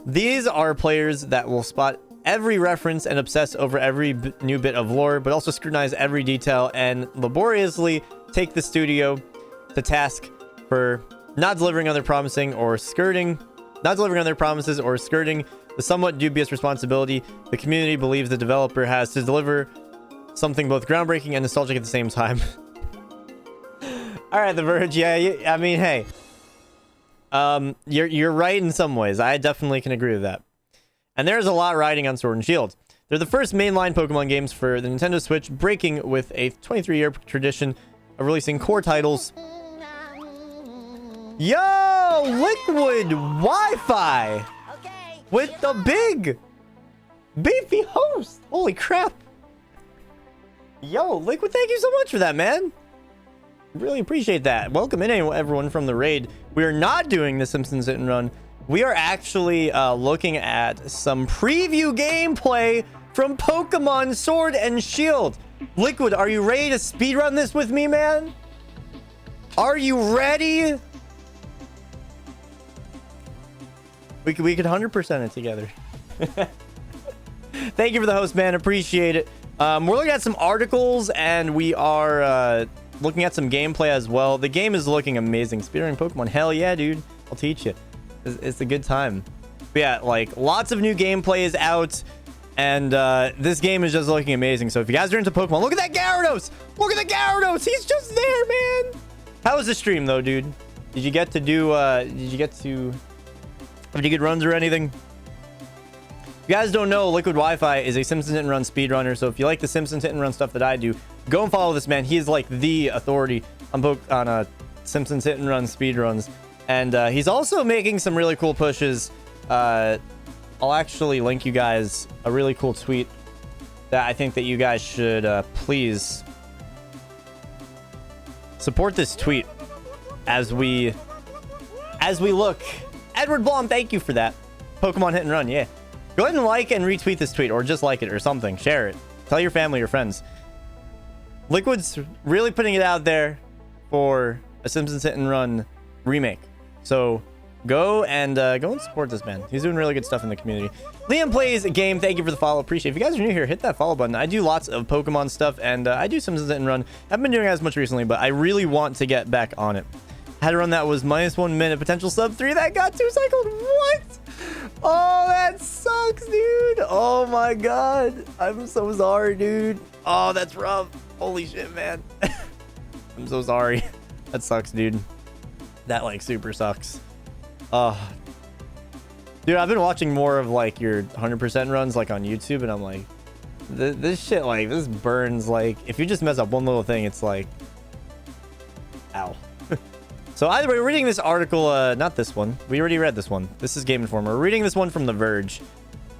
These are players that will spot every reference and obsess over every new bit of lore, but also scrutinize every detail and laboriously take the studio to task for not delivering on their promises or skirting the somewhat dubious responsibility the community believes the developer has to deliver something both groundbreaking and nostalgic at the same time. All right, The Verge. Yeah, I mean, hey, you're right in some ways. I definitely can agree with that. And there's a lot riding on Sword and Shield. They're the first mainline Pokemon games for the Nintendo Switch, breaking with a 23-year tradition of releasing core titles. Yo, Liquid Wi-Fi with the big beefy host. Holy crap. Yo, Liquid, thank you so much for that, man. Really appreciate that. Welcome in, everyone, from the raid. We are not doing the Simpsons Hit and Run. We are actually looking at some preview gameplay from Pokemon Sword and Shield. Liquid, are you ready to speedrun this with me, man? Are you ready? We could 100% it together. Thank you for the host, man. Appreciate it. We're looking at some articles, and we are looking at some gameplay as well. The game is looking amazing. Speedrunning Pokemon, hell yeah, dude. I'll teach you. It's a good time. But yeah, like, lots of new gameplay is out, And this game is just looking amazing. So if you guys are into Pokemon, look at that Gyarados! Look at the Gyarados! He's just there, man! How was the stream, though, dude? Did you get to do, have any good runs or anything? If you guys don't know, Liquid Wi-Fi is a Simpsons Hit and Run speedrunner. So if you like the Simpsons Hit and Run stuff that I do, go and follow this man. He is like the authority on Simpsons Hit and Run speedruns. And he's also making some really cool pushes. I'll actually link you guys a really cool tweet that I think that you guys should please support this tweet as we look. Edward Blom, thank you for that. Pokemon Hit and Run, yeah. Go ahead and like and retweet this tweet, or just like it or something. Share it. Tell your family or friends. Liquid's really putting it out there for a Simpsons Hit and Run remake. So go and support this man. He's doing really good stuff in the community. Liam Plays a Game, thank you for the follow. Appreciate it. If you guys are new here, hit that follow button. I do lots of Pokemon stuff, and I do Simpsons Hit and Run. I haven't been doing it as much recently, but I really want to get back on it. Had a run that was -1 minute, potential sub 3 that got 2 cycled. What? Oh, that sucks, dude. Oh my god. I'm so sorry, dude. Oh, that's rough. Holy shit, man. I'm so sorry. That sucks, dude. That like super sucks. Dude, I've been watching more of like your 100% runs like on YouTube, and I'm like, this shit, like, this burns. Like, if you just mess up one little thing, it's like, ow. So either way, we're reading this article, not this one. We already read this one. This is Game Informer. We're reading this one from The Verge.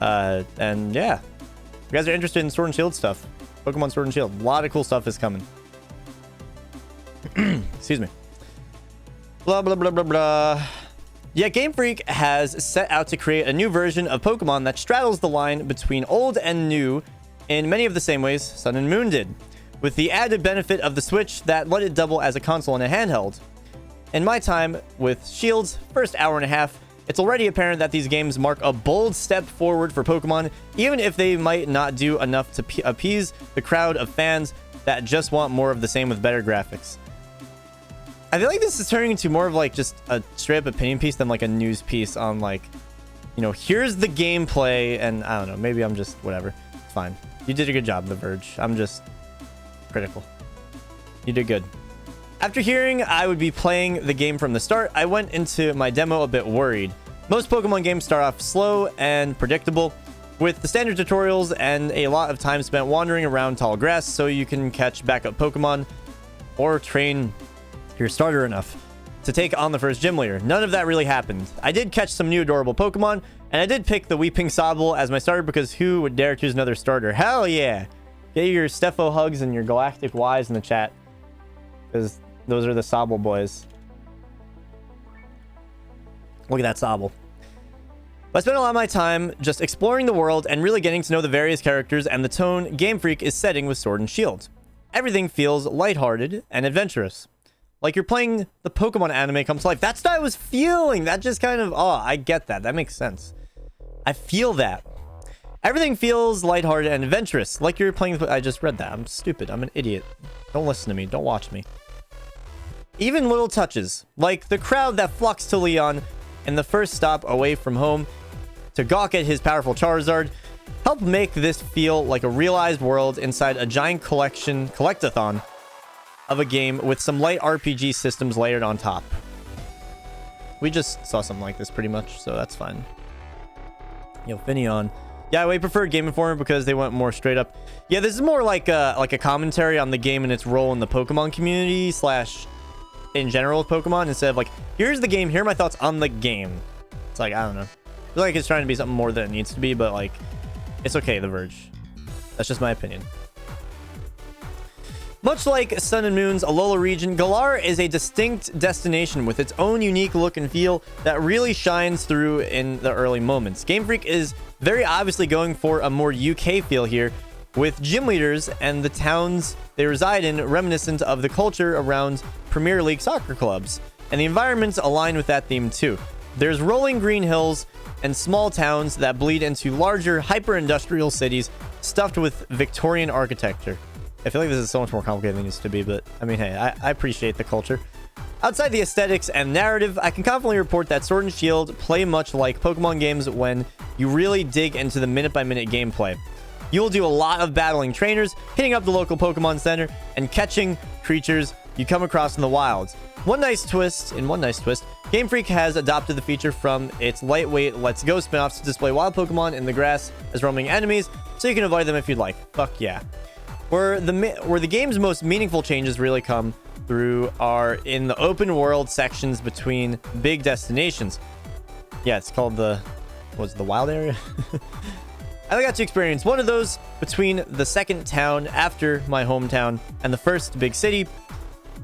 And yeah, if you guys are interested in Sword and Shield stuff, Pokemon Sword and Shield, a lot of cool stuff is coming. Excuse me. Blah, blah, blah, blah, blah. Yeah, Game Freak has set out to create a new version of Pokemon that straddles the line between old and new in many of the same ways Sun and Moon did, with the added benefit of the Switch that let it double as a console and a handheld. In my time with Shield's first hour and a half, it's already apparent that these games mark a bold step forward for Pokemon, even if they might not do enough to appease the crowd of fans that just want more of the same with better graphics. I feel like this is turning into more of like just a straight up opinion piece than like a news piece on like, you know, here's the gameplay, and I don't know, maybe I'm just whatever. It's fine. You did a good job, The Verge. I'm just critical. You did good. After hearing I would be playing the game from the start, I went into my demo a bit worried. Most Pokemon games start off slow and predictable, with the standard tutorials and a lot of time spent wandering around tall grass so you can catch backup Pokemon or train your starter enough to take on the first gym leader. None of that really happened. I did catch some new adorable Pokemon, and I did pick the Weeping Sobble as my starter because who would dare choose another starter? Hell yeah! Get your Stepho hugs and your Galactic Ys in the chat, because those are the Sobble boys. Look at that Sobble. But I spent a lot of my time just exploring the world and really getting to know the various characters and the tone Game Freak is setting with Sword and Shield. Everything feels lighthearted and adventurous. Like you're playing the Pokemon anime come to life. That's what I was feeling. That just kind of, oh, I get that. That makes sense. I feel that. Everything feels lighthearted and adventurous. Like you're playing, I just read that. I'm stupid. I'm an idiot. Don't listen to me. Don't watch me. Even little touches, like the crowd that flocks to Leon in the first stop away from home to gawk at his powerful Charizard, help make this feel like a realized world inside a giant collectathon of a game with some light RPG systems layered on top. We just saw something like this pretty much, so that's fine. Yo, Finneon. Yeah, I prefer Game Informer because they went more straight up. Yeah, this is more like a commentary on the game and its role in the Pokemon community / in general with Pokemon, instead of like, here's the game, here are my thoughts on the game. It's like, I don't know. I feel like it's trying to be something more than it needs to be, but like, it's okay, The Verge. That's just my opinion. Much like Sun and Moon's Alola region, Galar is a distinct destination with its own unique look and feel that really shines through in the early moments. Game Freak is very obviously going for a more UK feel here, with gym leaders and the towns they reside in reminiscent of the culture around Premier League soccer clubs, and the environments align with that theme too. There's rolling green hills and small towns that bleed into larger hyper-industrial cities stuffed with Victorian architecture. I feel like this is so much more complicated than it used to be, but I mean, hey, I appreciate the culture. Outside the aesthetics and narrative, I can confidently report that Sword and Shield play much like Pokemon games when you really dig into the minute-by-minute gameplay. You'll do a lot of battling trainers, hitting up the local Pokemon Center, and catching creatures you come across in the wilds. One nice twist, Game Freak has adopted the feature from its lightweight Let's Go spin-offs to display wild Pokemon in the grass as roaming enemies, so you can avoid them if you'd like. Fuck yeah. Where the game's most meaningful changes really come through are in the open world sections between big destinations. Yeah, it's called the wild area? I got to experience one of those between the second town after my hometown and the first big city,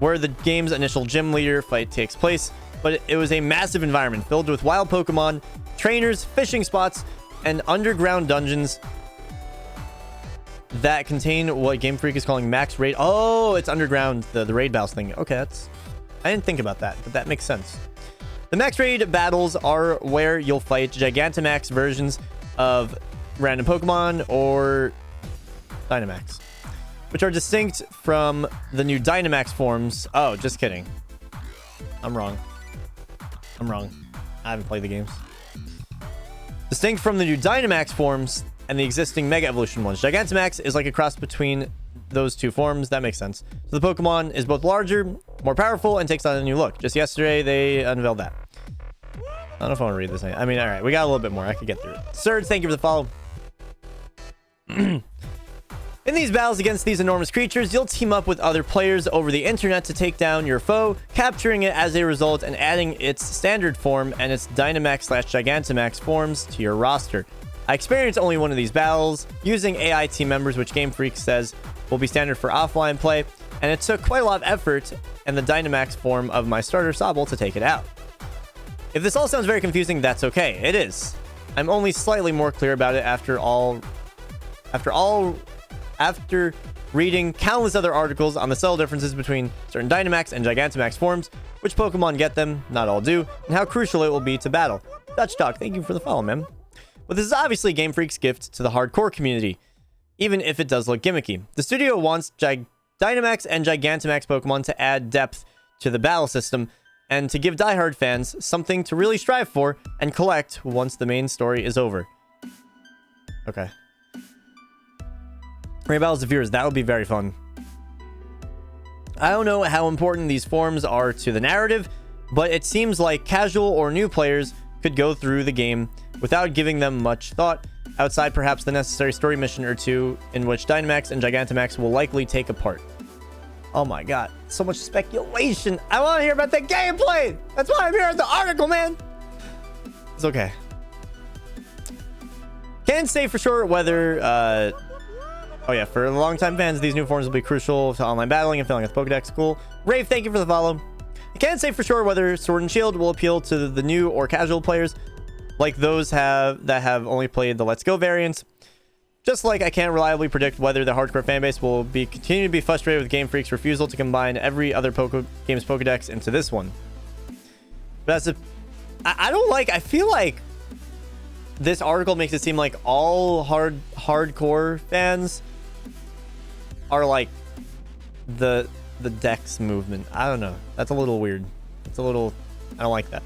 where the game's initial gym leader fight takes place, but it was a massive environment filled with wild Pokemon, trainers, fishing spots, and underground dungeons that contain what Game Freak is calling max raid. Oh, it's underground, the raid battles thing. Okay, I didn't think about that, but that makes sense. The max raid battles are where you'll fight Gigantamax versions of random Pokemon or Dynamax, which are distinct from the new Dynamax forms. Oh, just kidding. I'm wrong. I haven't played the games. Distinct from the new Dynamax forms and the existing Mega Evolution ones. Gigantamax is like a cross between those two forms. That makes sense. So the Pokemon is both larger, more powerful, and takes on a new look. Just yesterday, they unveiled that. I don't know if I want to read this. I mean, all right, we got a little bit more. I could get through it. Surge, thank you for the follow. In these battles against these enormous creatures, you'll team up with other players over the internet to take down your foe, capturing it as a result and adding its standard form and its Dynamax/Gigantamax forms to your roster. I experienced only one of these battles using AI team members, which Game Freak says will be standard for offline play, and it took quite a lot of effort and the Dynamax form of my starter Sobble to take it out. If this all sounds very confusing, that's okay. It is. I'm only slightly more clear about it after reading countless other articles on the subtle differences between certain Dynamax and Gigantamax forms, which Pokemon get them, not all do, and how crucial it will be to battle. Dutch Dog, thank you for the follow, man. But this is obviously Game Freak's gift to the hardcore community, even if it does look gimmicky. The studio wants Dynamax and Gigantamax Pokemon to add depth to the battle system, and to give diehard fans something to really strive for and collect once the main story is over. Okay. Raid battles of viewers, that would be very fun. I don't know how important these forms are to the narrative, but it seems like casual or new players could go through the game without giving them much thought, outside perhaps the necessary story mission or two in which Dynamax and Gigantamax will likely take a part. Oh my god, so much speculation. I want to hear about the gameplay. That's why I'm here at the article, man. It's okay. Can't say for sure whether oh yeah, for longtime fans, these new forms will be crucial to online battling and filling up the Pokedex. Cool. Rave, thank you for the follow. I can't say for sure whether Sword and Shield will appeal to the new or casual players, like those that have only played the Let's Go variants. Just like I can't reliably predict whether the hardcore fanbase will continue to be frustrated with Game Freak's refusal to combine every other game's Pokedex into this one. But that's I don't like. I feel like this article makes it seem like all hardcore fans are like the Dex movement. I don't know. That's a little weird. It's a little. I don't like that.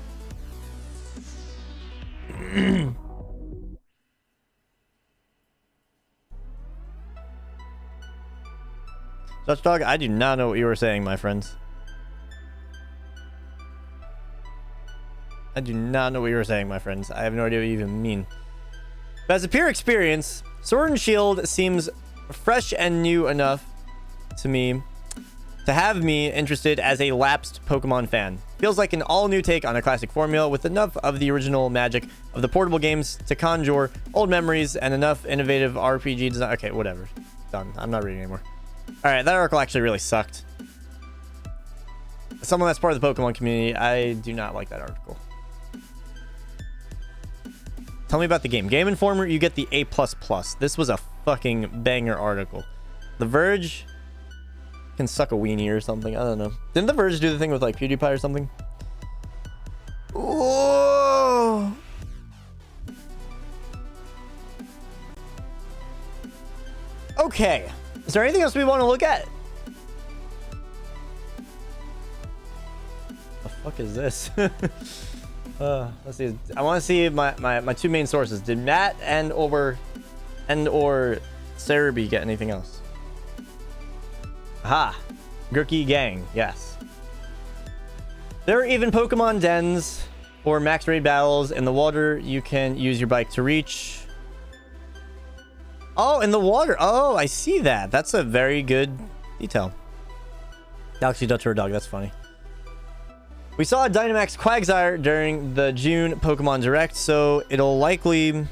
Dutch Dog, I do not know what you were saying, my friends. I do not know what you were saying, my friends. I have no idea what you even mean. But as a pure experience, Sword and Shield seems fresh and new enough to me to have me interested as a lapsed Pokemon fan. Feels like an all-new take on a classic formula with enough of the original magic of the portable games to conjure old memories and enough innovative RPG design. Okay, whatever. Done. I'm not reading anymore. All right, that article actually really sucked. As someone that's part of the Pokemon community, I do not like that article. Tell me about the game. Game Informer, you get the A++. This was a fucking banger article. The Verge can suck a weenie or something. I don't know. Didn't the Verge do the thing with like PewDiePie or something? Whoa. Okay. Is there anything else we want to look at? fuck is this? Let's see. I want to see my two main sources. Did Matt and or Cerebi get anything else? Aha. Gurky Gang. Yes. There are even Pokemon dens or max raid battles in the water you can use your bike to reach. Oh, in the water. Oh, I see that. That's a very good detail. Galaxy Dutch or a dog. That's funny. We saw a Dynamax Quagsire during the June Pokemon Direct, so it'll likely...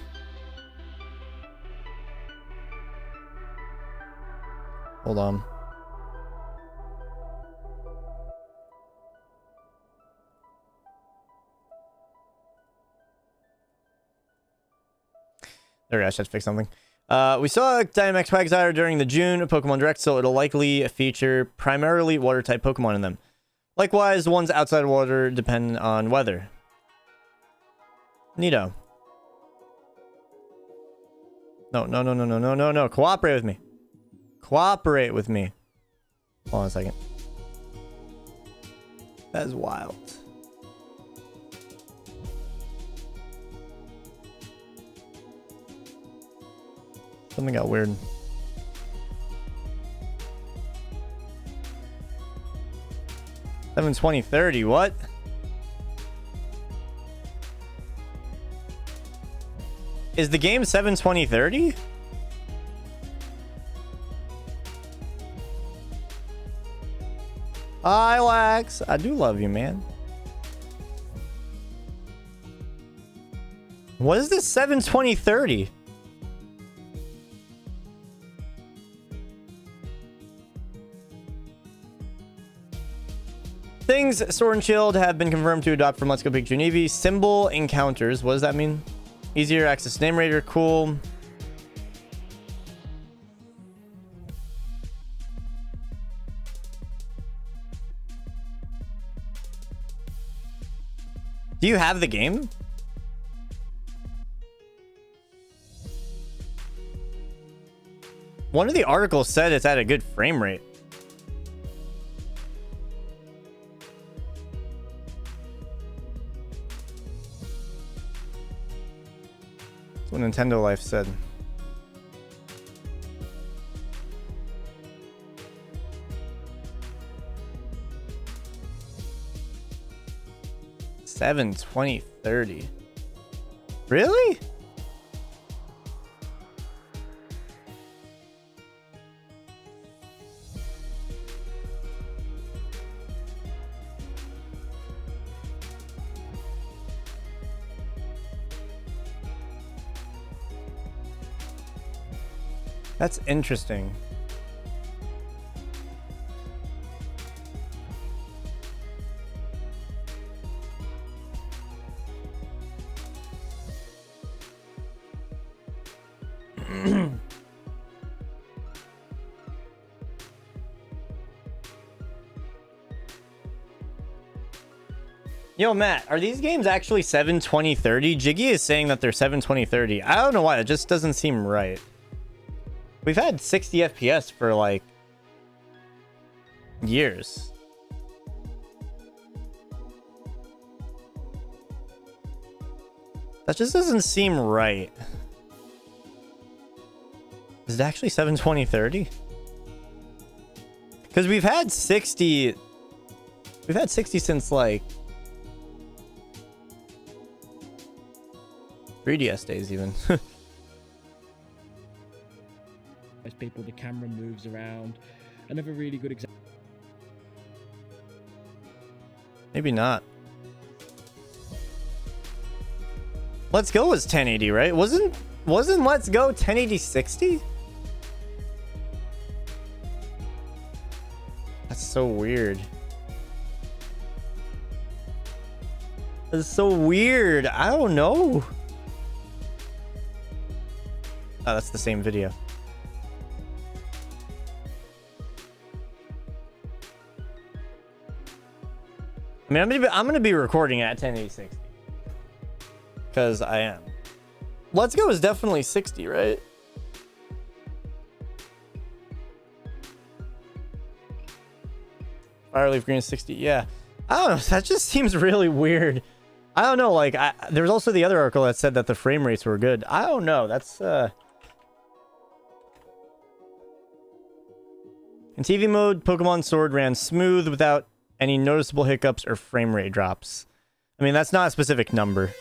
Hold on. There we go. I should fix something. We saw Dynamax Quagsire during the June Pokemon Direct, so it'll likely feature primarily water-type Pokemon in them. Likewise, the ones outside of water depend on weather. Neato. No. Cooperate with me. Cooperate with me. Hold on a second. That is wild. Something got weird. $720.30, what? Is the game $720.30? Hi, Wax. I do love you, man. What is this $720.30? Things Sword and Shield have been confirmed to adopt from Let's Go Pikachu and Eevee. Symbol encounters. What does that mean? Easier access name raider. Cool. Do you have the game? One of the articles said it's at a good frame rate. That's what Nintendo Life said. $720.30. Really? That's interesting. Yo, Matt, are these games actually 720.30? Jiggy is saying that they're 720.30. I don't know why. It just doesn't seem right. We've had 60 FPS for like years. That just doesn't seem right. Is it actually 720.30? Because we've had 60. We've had 60 since like 3DS days even. Most people, the camera moves around. Another really good example. Maybe not. Let's Go was 1080, right? Wasn't Let's Go 1080 60? That's so weird. That's so weird. I don't know. Oh, that's the same video. I mean, I'm gonna be recording at 1080 60. Because I am. Let's Go is definitely 60, right? Fireleaf Green is 60, yeah. I don't know. That just seems really weird. I don't know. Like, there's also the other article that said that the frame rates were good. I don't know. That's in TV mode, Pokemon Sword ran smooth without any noticeable hiccups or frame rate drops. I mean, that's not a specific number,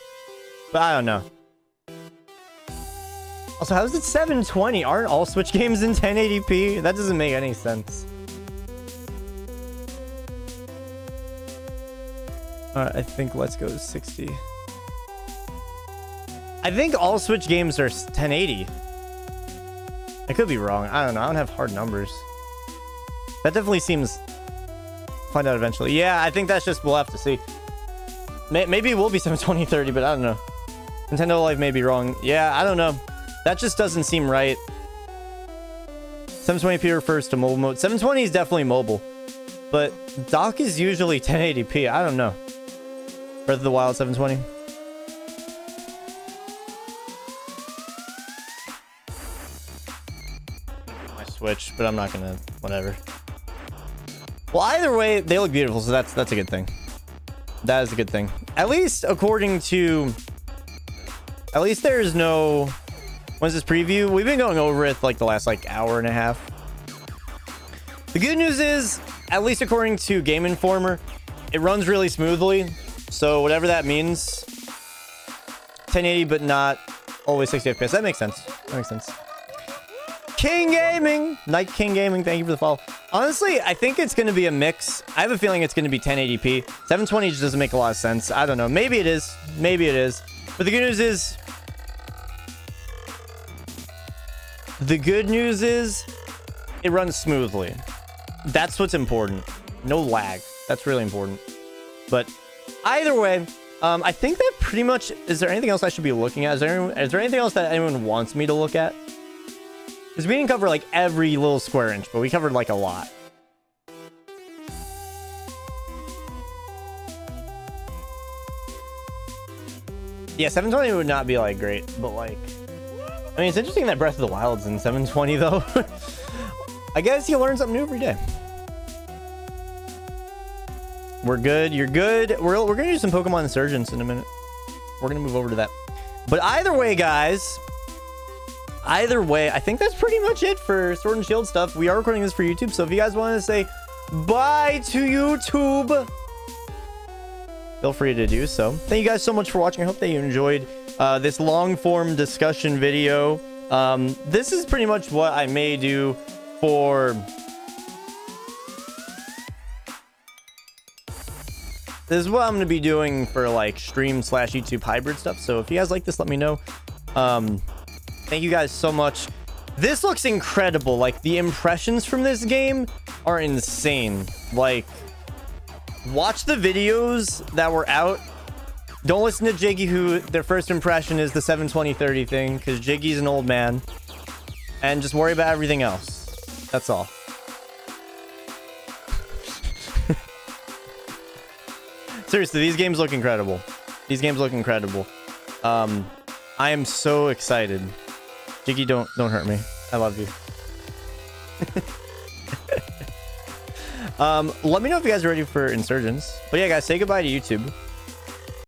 but I don't know. Also, how is it 720? Aren't all Switch games in 1080p? That doesn't make any sense. I think let's go to 60. I think all Switch games are 1080. I could be wrong. I don't know. I don't have hard numbers. That definitely seems... Find out eventually. Yeah, I think that's just... We'll have to see. Maybe it will be 720, 30, but I don't know. Nintendo Life may be wrong. Yeah, I don't know. That just doesn't seem right. 720p refers to mobile mode. 720 is definitely mobile. But dock is usually 1080p. I don't know. Breath of the Wild 720. My Switch, but I'm not gonna... Whatever. Well, either way, they look beautiful, so that's a good thing. That is a good thing. At least according to... At least there's no... When's this preview? We've been going over it like the last like hour and a half. The good news is, at least according to Game Informer, it runs really smoothly. So whatever that means, 1080 but not always 60 FPS. That makes sense. That makes sense. King Gaming, Night King Gaming, thank you for the follow. Honestly, I think it's going to be a mix. I have a feeling it's going to be 1080p. 720 just doesn't make a lot of sense. I don't know. Maybe it is. Maybe it is. But the good news is... it runs smoothly. That's what's important. No lag. That's really important. But either way, I think that pretty much... Is there anything else I should be looking at? Is there anything else that anyone wants me to look at? Because we didn't cover like every little square inch, but we covered like a lot. Yeah, 720 would not be like great, but like... I mean, it's interesting that Breath of the Wild's in 720 though. I guess you learn something new every day. We're good. You're good. We're gonna do some Pokemon Insurgents in a minute. We're gonna move over to that. But either way, guys... Either way, I think that's pretty much it for Sword and Shield stuff. We are recording this for YouTube, so if you guys want to say bye to YouTube, feel free to do so. Thank you guys so much for watching. I hope that you enjoyed this long-form discussion video. This is pretty much what I may do for... This is what I'm going to be doing for like stream/YouTube hybrid stuff. So if you guys like this, let me know. Thank you guys so much. This looks incredible. Like, the impressions from this game are insane. Like, watch the videos that were out. Don't listen to Jiggy, who their first impression is the 720/30 thing, because Jiggy's an old man. And just worry about everything else. That's all. Seriously, these games look incredible. These games look incredible. I am so excited. Jiggy, don't hurt me. I love you. Let me know if you guys are ready for Insurgents. But yeah, guys, say goodbye to YouTube.